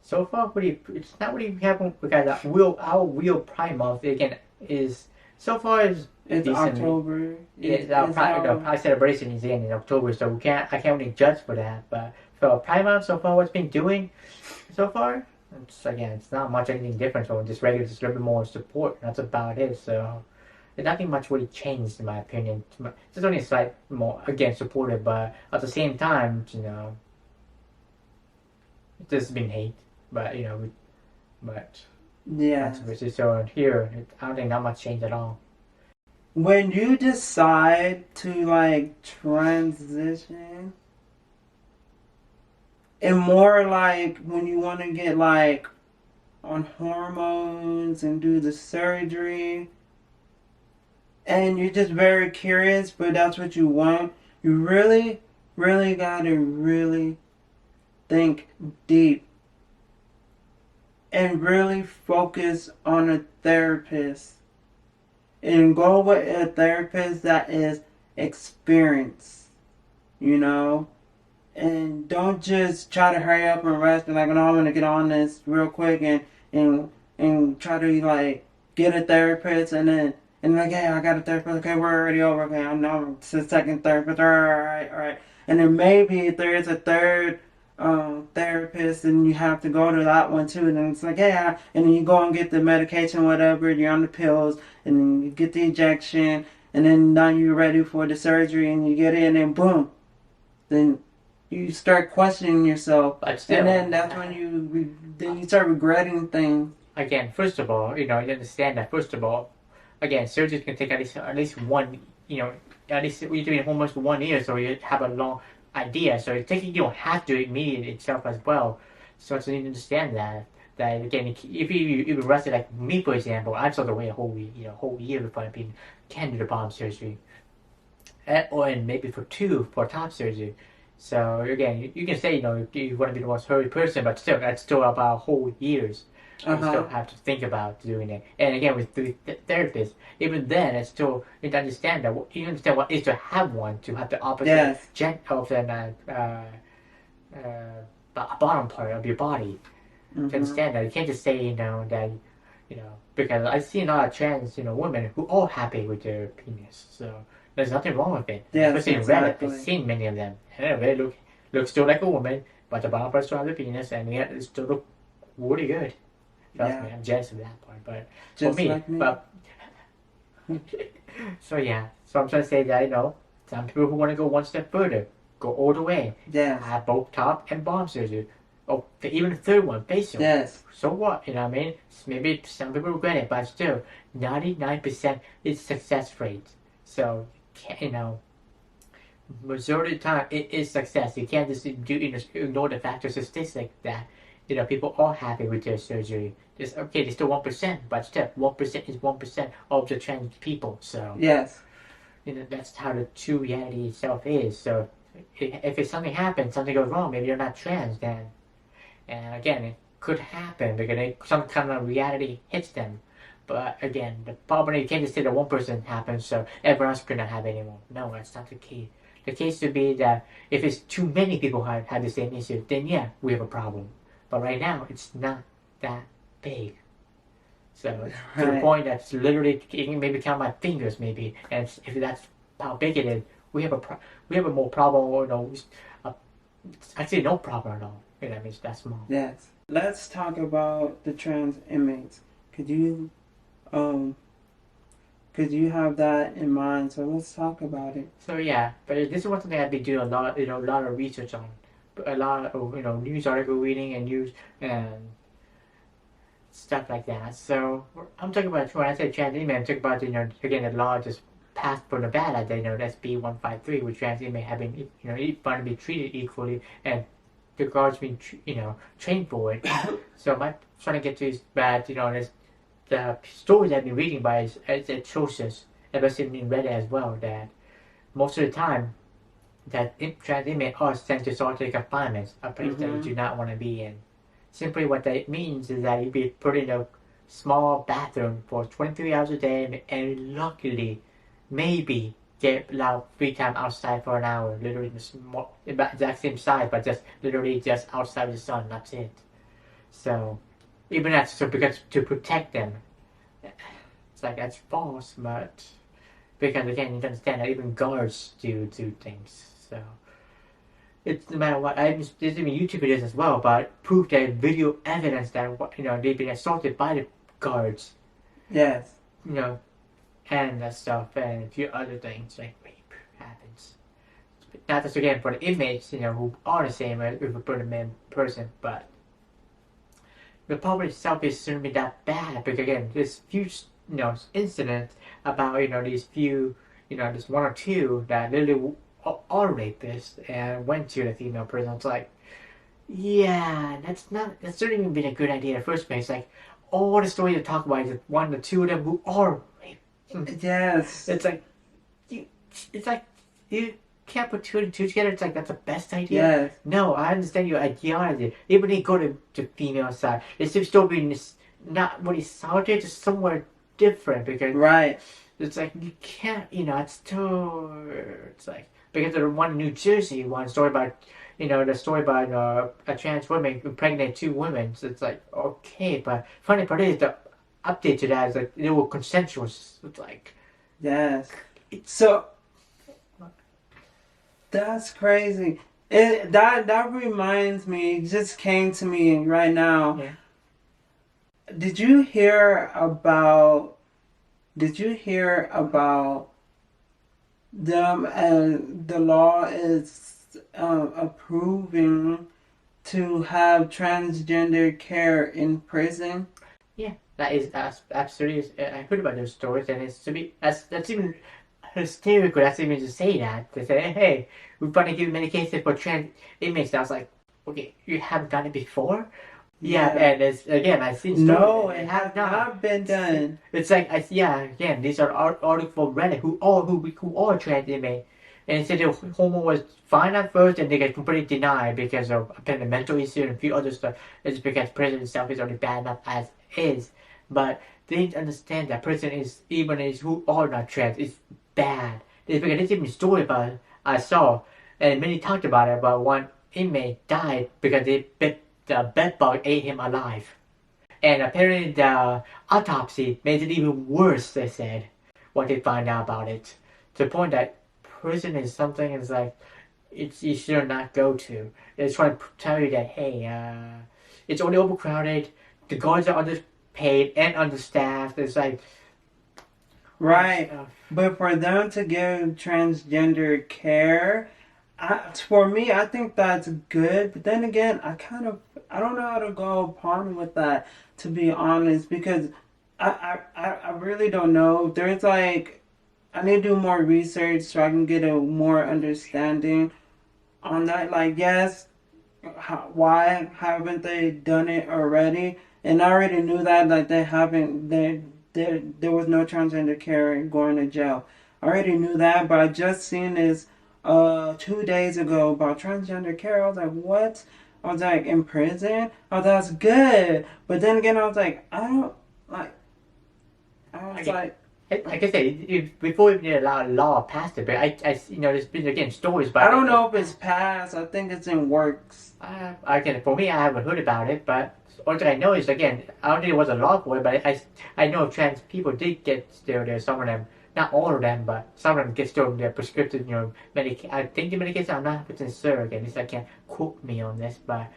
So far, it's not really happened because our real Pride Month again is so far is It's decent. October. It's our Pride celebration is in October, so I can't really judge for that. But for Pride Month, so far, what's been doing so far, it's not much anything different. So just a little bit more support. That's about it. So there's nothing much really changed in my opinion. Just only a slight more supportive, but at the same time, there's been hate. But but Yeah. so here, I don't think not much change at all. When you decide to like transition, and more like when you want to get like on hormones and do the surgery, and you're just very curious, but that's what you want, you really, really gotta really think deep and really focus on a therapist and go with a therapist that is experienced, and don't just try to hurry up and rush and like, no, I'm gonna get on this real quick and try to like get a therapist and like, hey, I got a therapist. Okay, we're already over. Okay, I'm now to the second therapist. All right. And then maybe if there is a third therapist, and you have to go to that one too. And then it's like, yeah, and then you go and get the medication, whatever. You're on the pills, and then you get the injection, and then now you're ready for the surgery, and you get in, and boom, then you start questioning yourself, But still, and then that's when you start regretting things. again, first of all, you understand that. First of all, again, surgery can take at least one, at least you're doing almost 1 year, so you have a long idea. So you don't have to immediate itself as well. So you need to understand that again, if you arrested like me for example, I still have to wait a whole year before I can do the bottom surgery, and maybe for top surgery. So again, you can say you want to be the most hurry person, but still that's still about whole years. You still have to think about doing it. And again, with the therapists, even then, it's still you understand what it is to have one, to have the opposite of the bottom part of your body. To understand that you can't just say that because I've seen a lot of trans women who are happy with their penis, so there's nothing wrong with it. Especially in Reddit, I've seen many of them. And they look still like a woman, but the bottom part still has a penis, and yet it still look really good. Trust me, I'm jealous of that part. But just for me, like me. So I'm trying to say that some people who want to go one step further, go all the way. Yes. Have both top and bottom surgery. Oh, even the third one, facial. Yes. So what? You know what I mean? Maybe some people regret it, but still, 99% is success rate. So, majority of the time, it is success. You can't just ignore the factor statistic that, people are happy with their surgery. There's still 1%, but still, 1% is 1% of the trans people. So, yes. That's how the true reality itself is. So, if something happens, something goes wrong, maybe you're not trans, then, and again, it could happen because some kind of reality hits them. But again, the problem is you can't just say that one person happens, so everyone else could not have it anymore. No, that's not the case. The case would be that if it's too many people who have the same issue, then yeah, we have a problem. But right now, it's not that big. So to the point that's literally, you can maybe count my fingers, maybe. And if that's how big it is, we have a more problem, or actually no problem at all. That means that's small. Yes. Let's talk about the trans inmates. Could you because you have that in mind. So let's talk about it. So yeah, but this is one thing I've been doing a lot, a lot of research on, a lot of news article reading and news and stuff like that. So I'm talking about when I say trans inmate, I'm talking about again the law just passed for Nevada. That's B153, which trans inmate have been want to be treated equally, and the guards being trained for it. So my trying to get to is that there's the stories I've been reading by is atrocious. I've seen in Reddit as well that most of the time that trans inmates are sent to solitary confinement, a place that you do not want to be in. Simply what that means is that you'd be put in a small bathroom for 23 hours a day and luckily maybe get allowed free time outside for an hour, literally the exact same size but just literally just outside the sun, that's it. So even that's so because to protect them, it's like that's false, but because again you understand that even guards do things. So it's no matter what. There's even YouTube videos as well, but proof that video evidence that they've been assaulted by the guards. Yes. And that stuff and a few other things like rape happens. Not just again for the inmates, who are the same as if we put them in person, but the problem itself is certainly that bad because again, this few incidents about these few there's one or two that literally are rapists and went to the female prison. It's like, yeah, that's certainly even been a good idea in the first place. Like all the stories you talk about is one or two of them who are raped. Yes. It's like you can't put two and two together. It's like that's the best idea. Yes. No, I understand your ideology. Even they go to the female side, it seems to be not really solitary, just somewhere different because right. It's like you can't, it's like because of the one in New Jersey, one story about, the story about a trans woman impregnated two women. So it's like okay, but funny part is the update to that is like they were consensual. It's like yes. So that's crazy. That reminds me. It just came to me right now. Yeah. Did you hear about them and the law is approving to have transgender care in prison? Yeah, that is absolutely. I heard about those stories, and it's to be that's even hysterical. That's even to say that they say, "Hey, we're going to give medication for trans inmates." I was like, "Okay, you haven't done it before." Yeah, and it's again I see stories. No, it has not been done. It's like again these are articles from Reddit who are trans inmates, and it said the homo was fine at first and they get completely denied because of apparently mental issue and a few other stuff. It's because prison itself is already bad enough as is, but they didn't understand that prison is even is who are not trans is bad. It's because there's even a story about I saw and many talked about it about one inmate died because the bed bug ate him alive. And apparently the autopsy made it even worse, they said, what they found out about it. To the point that prison is something is like, you should not go to. They're trying to tell you that, hey, it's only overcrowded, the guards are underpaid and understaffed. It's like... Right. But for them to give transgender care... for me, I think that's good. But then again, I don't know how to go upon with that, to be honest, because I really don't know. There's like, I need to do more research so I can get a more understanding on that. Like, yes, why haven't they done it already? And I already knew that, like, they haven't, there was no transgender care going to jail. I already knew that, but I just seen this 2 days ago about transgender care. I was like, what? I was like, in prison? Oh, that's good. But then again, I was like, like I said, before we did a law passed it, but I there's been again stories about. I don't know if it's passed. I think it's in works. For me, I haven't heard about it, but all I know is again, I don't think it was a law for it, but I know trans people did get still there. Some of them, not all of them, but some of them get still their prescription, medication. I think the medication. I'm not 100% sure. Again, I can't quote me on this, but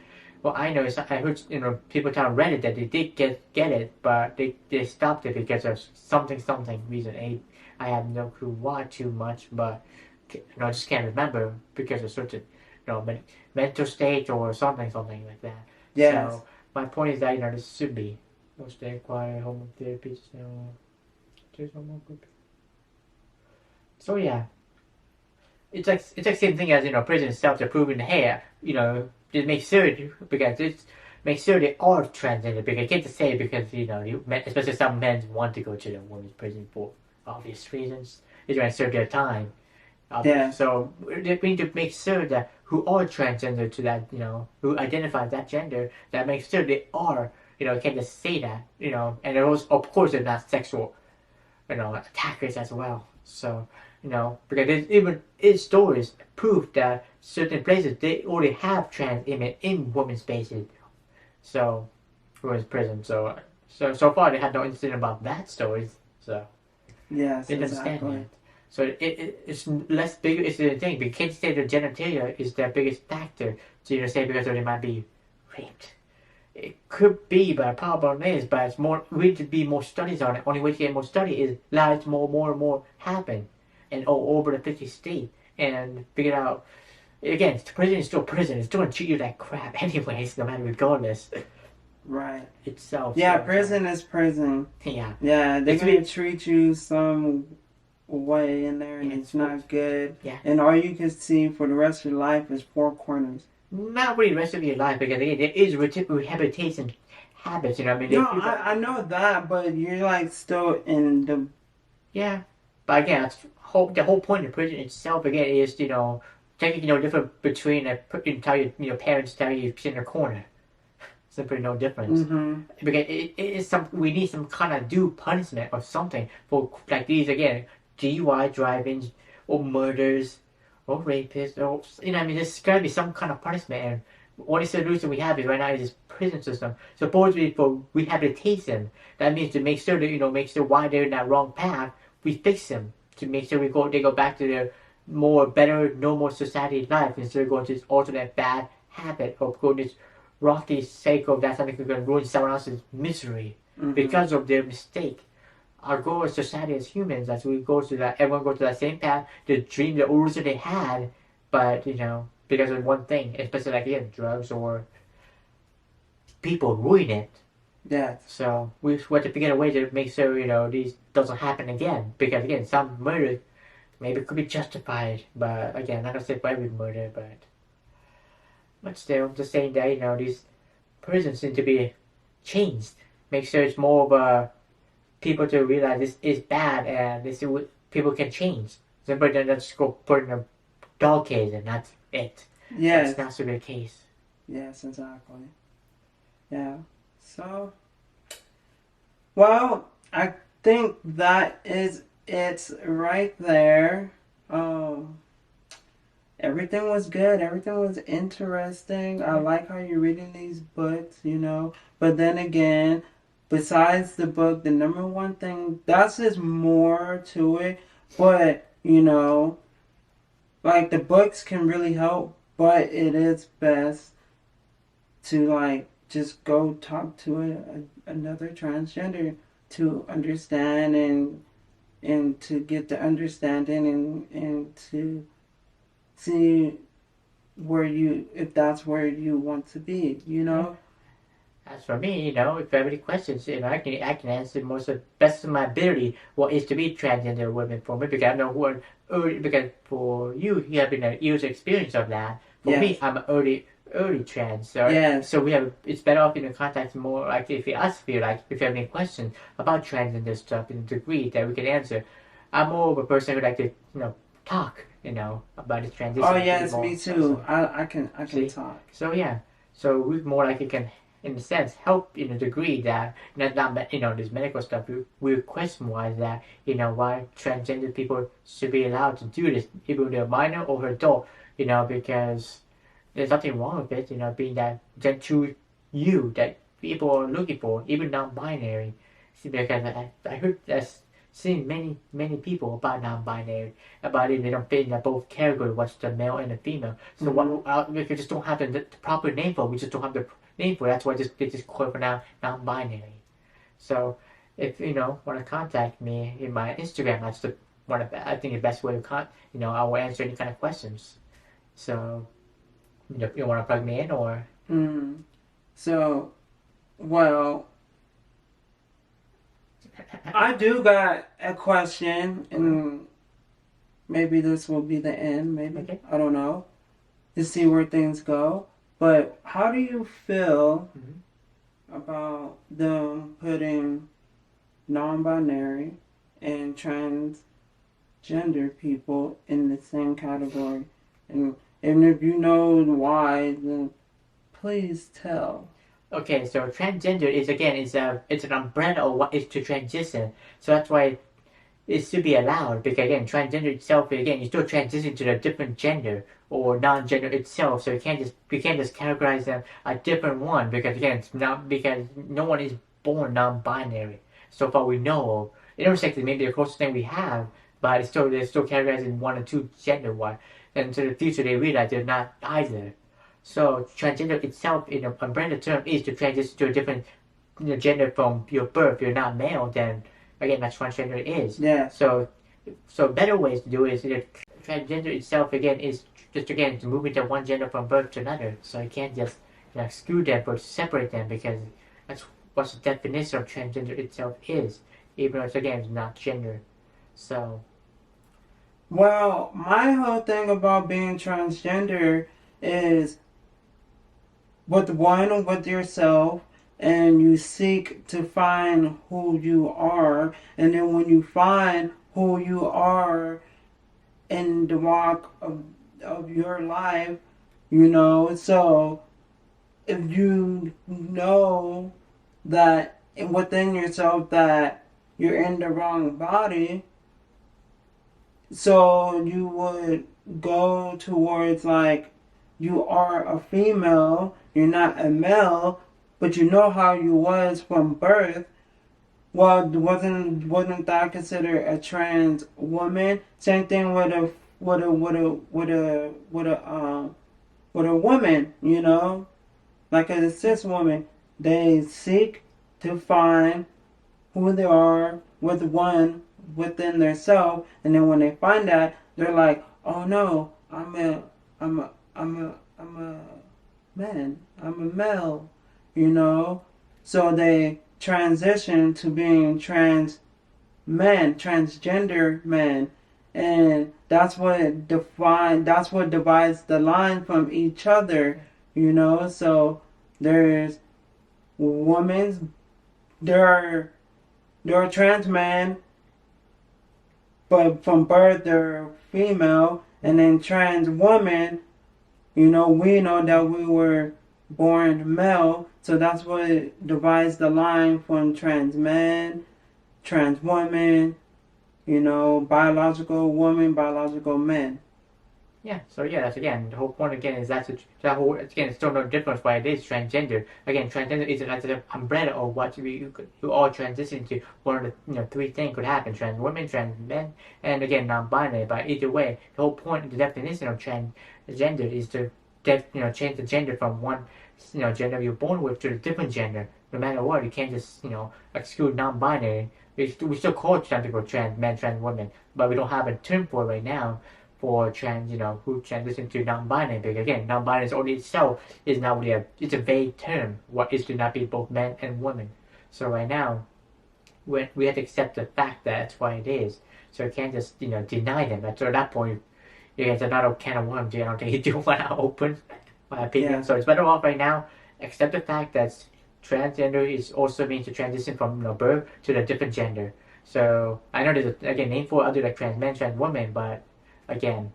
Well, I know I heard people tell Reddit that they did get it, but they stopped it because of something reason. I have no clue why too much, but I just can't remember because of certain mental state or something like that. Yes. So my point is that this should be no stay quiet, home therapy, so yeah, it's like same thing as prison self-approving. Hey, just make sure because it's make sure they are transgender because I can't just say because especially some men want to go to the women's prison for obvious reasons. They're trying to serve their time. Yeah. So they need to make sure that who are transgender to that who identify that gender that makes sure they are can't just say that and they're also, of course they're not sexual attackers as well. So, because there's even stories prove that certain places they already have trans image in women's spaces. So, women's prison. So far they had no incident about that stories. So Yes, they understand exactly. that. So it's less big. It's the thing. We can't say the genitalia is their biggest factor. So you say because they might be raped. It could be, but the problem is, but it's more. We need to be more studies on it. Only way to get more study is allow it more and more happen, and all over the 50 state, and figure out. Again, prison is still prison. It's still gonna treat you like crap, anyways, no matter regardless. Right. Itself. Yeah, so, prison is prison. Yeah. Yeah, they're It's gonna really- treat you some way in there, and Yeah, it's not good. Yeah. And all you can see for the rest of your life is four corners. Not really the rest of your life because again, there is rehabilitation habits. I mean, No, I know that, but you're like still in the. Yeah, but again, the whole point of prison itself again is taking different between tell you parents tell you sit in a corner. Simply no difference because it is we need some kind of due punishment or something for like these again DUI driving or murders or rapists or I mean there's gotta be some kind of punishment and only solution we have is right now is this prison system supposedly for rehabilitation. That means to make sure that make sure why they're in that wrong path we fix them to make sure they go back to their more better normal society life instead of going to this alternate bad habit of going this rocky cycle of that something could ruin someone else's misery because of their mistake. Our goal as society as humans as we go to that everyone goes to that same path, the dream the origin they had, but because of one thing, especially like again, drugs or people ruin it. Yeah. So we have to figure a way to make sure these doesn't happen again. Because again, some murder maybe could be justified, but again, not gonna say for every murder, but still, just saying that these prisons need to be changed. Make sure it's more of a people to realize this is bad and this is what people can change. Simply then just go put in a dog cage and that's it. Yes. That's not to be the case. Yes, exactly. Yeah. So, well, I think that is it right there. Everything was good. Everything was interesting. I like how you're reading these books, But then again, besides the book, the number one thing, that's just more to it. But, like the books can really help, but it is best to like just go talk to another transgender to understand and to get the understanding and to see if that's where you want to be, As for me, if you have any questions, I can answer most of best of my ability what is to be transgender women for me because I know what because for you have been a years experience of that. For me, I'm early trans, so we have it's better off contact more like if you feel like if you have any questions about transgender stuff in the degree that we can answer. I'm more of a person who like to talk about the transition. Oh yes, me too. I can talk. So yeah, so we more like it can in a sense help in a degree that not this medical stuff we question why that why transgender people should be allowed to do this even if they're minor or adult because there's nothing wrong with it being that true you that people are looking for even non-binary. See, because I heard seen many people about non-binary, about it. They don't fit in that both category, what's the male and the female. So if you just don't have the proper name for it, we just don't have the name for it. That's why they just call it for now non-binary. So if want to contact me in my Instagram, that's I think the best way to I will answer any kind of questions. So you want to plug me in or? So, well, I do got a question, and maybe this will be the end. Maybe I don't know. To see where things go. But how do you feel about them putting non-binary and transgender people in the same category? And if you know why, then please tell. Okay, so transgender is it's an umbrella of what is to transition. So that's why it should be allowed, because again, transgender itself, again, you still transition to a different gender or non-gender itself. So you can't just categorize them a different one, because again, it's not, because no one is born non-binary. So far we know of. Intersex is maybe the closest thing we have, but they're still categorized in one or two gender one. And to the future they realize they're not either. So transgender itself, in an umbrella term, is to transition to a different gender from your birth. You're not male, then again, that's transgender is. Yeah. So better ways to do it is transgender itself again is just again to move into one gender from birth to another. So you can't just exclude them or separate them, because that's what the definition of transgender itself is, even though it's again not gender. So. Well, my whole thing about being transgender is with yourself, and you seek to find who you are, and then when you find who you are in the walk of your life, so if you know that within yourself that you're in the wrong body, so you would go towards like you are a female, you're not a male, but you know how you was from birth. Well, wasn't that considered a trans woman? Same thing with a woman, like a cis woman. They seek to find who they are with one within their self, and then when they find that, they're like, oh no, I'm a man, I'm a male, so they transition to being transgender men, and that's what divides the line from each other, so there's there are trans men, but from birth they're female, and then trans women, we know that we were born male, so that's what divides the line from trans men, trans women, biological women, biological men. Yeah, so that's again, the whole point again is it's still no difference why it is transgender. Again, transgender is an umbrella of what you all transition to. One of the three things could happen: trans women, trans men, and again non-binary. But either way, the whole point, the definition of transgender is to change the gender from one gender you're born with to a different gender. No matter what, you can't just exclude non-binary. We still call trans people trans men, trans women, but we don't have a term for it right now. For trans, who transition to non-binary, because again, non-binary only itself is not really it's a vague term. What is to not be both men and women? So right now, we have to accept the fact that that's why it is. So you can't just deny them. At that point, it's another can of worms. I don't think you do want to open, my opinion. Yeah. So it's better off right now. Accept the fact that transgender is also means to transition from birth to a different gender. So I know there's a name for other like trans men, trans women, but again,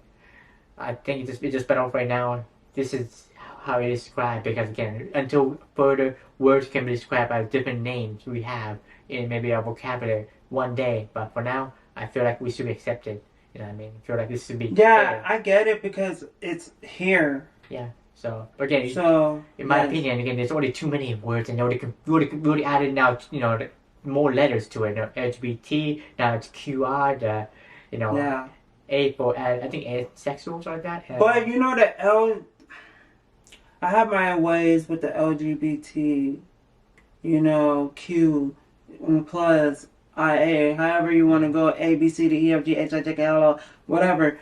I think it's just better off right now. This is how it is described, because again, until further words can be described by different names we have in maybe our vocabulary one day. But for now, I feel like we should be accepted. You know what I mean? I feel like this should be. Yeah, fair. I get it because it's here. Yeah. So again, in my opinion, again, there's already too many words, and we already added now. more letters to it. LGBT, now it's QI, Yeah. A for I think asexual, something like that. But you know I have my ways with the LGBT, Q plus IA, however you want to go, A, B, C, D, E, F, G, H, I, J, K, L, O, whatever.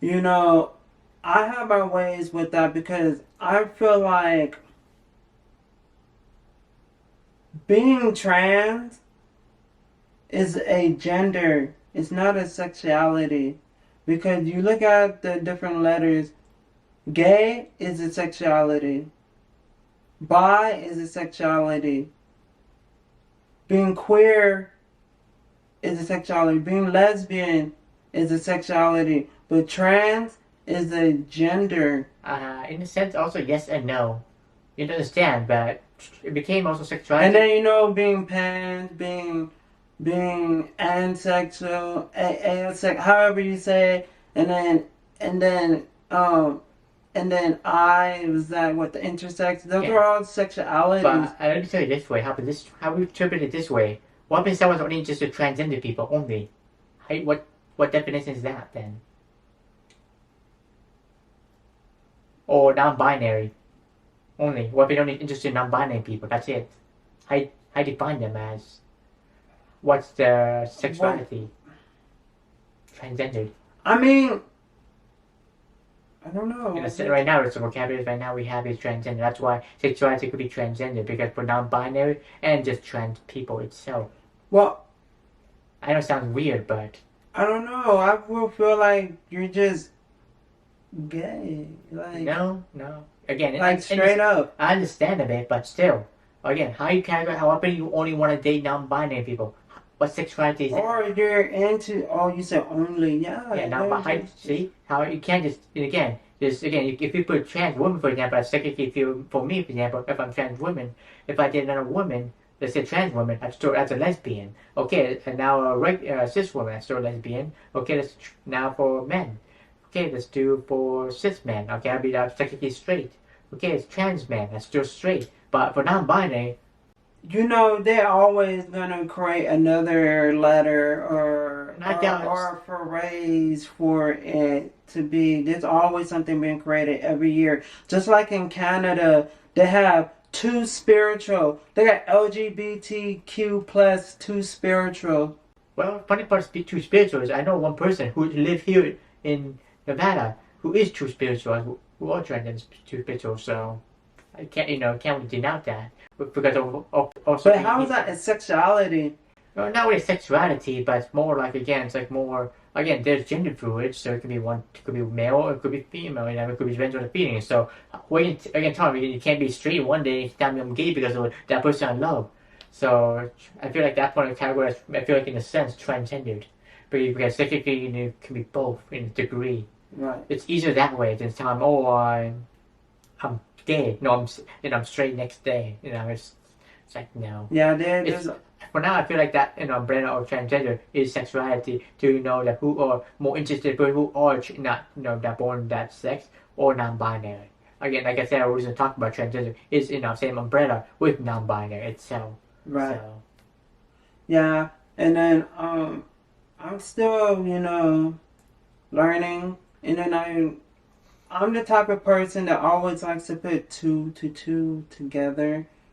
I have my ways with that because I feel like being trans is a gender. It's not a sexuality. Because you look at the different letters, gay is a sexuality. Bi is a sexuality. Being queer is a sexuality. Being lesbian is a sexuality. But trans is a gender. In a sense, also yes and no. You don't understand, but it became also sexuality. And then being pan, being asexual, asexual, however you say it, and then I was that what the intersex. Those are all sexualities. But let me tell you this way: how we interpret it this way? What if someone's only just a transgender people only? What definition is that then? Or non-binary only? What if they're only interested in non-binary people? That's it. I define them as. What's the sexuality? Transgendered. I mean, I don't know. Right now, it's a vocabulary. Right now, we have is transgender. That's why sexuality could be transgender because for non-binary and just trans people itself. Well, I know it sounds weird, but I don't know. I will feel like you're just gay. Like no. Again, like straight up. I understand a bit, but still, again, how you categorize? How often you only want to date non-binary people? What sexuality is that? Or you're into, you said only, Yeah, now, see how you can't just, again, if you put trans woman, for example, as technically, for me, for example, if I'm trans woman, if I did another woman, let's say trans woman, that's a lesbian. Okay, and now a cis woman, that's still a lesbian. Okay, now for men. Okay, let's do for cis men. Okay, that's technically straight. Okay, it's trans man, that's still straight. But for non-binary, they're always gonna create another letter or phrase for it to be. There's always something being created every year. Just like in Canada, they have two spiritual. They got LGBTQ plus two spiritual. Well, funny part is two spiritual is I know one person who lives here in Nevada who is true spiritual, who are trans two spiritual. So I can't really denounce that. Because of also. But how is that a sexuality? Well, not really sexuality, but it's more like it's like more there's gender fluid, so it could be male, or it could be female, it could be depends on the feeling. So tell me you can't be straight one day and tell me I'm gay because of that person I love. So I feel like that point of category, I feel like in a sense transgendered, because technically it can be both in a degree. Right. It's easier that way than telling I'm gay. No, I'm straight next day. It's like no. Yeah, there's. For now, I feel like that umbrella of transgender is sexuality. To that who are more interested, but who are not that born that sex or non-binary. Again, like I said, I was going to talk about transgender is in our same umbrella with non-binary itself. Right. So. Yeah, and then I'm still learning, and then I'm the type of person that always likes to put two to two together.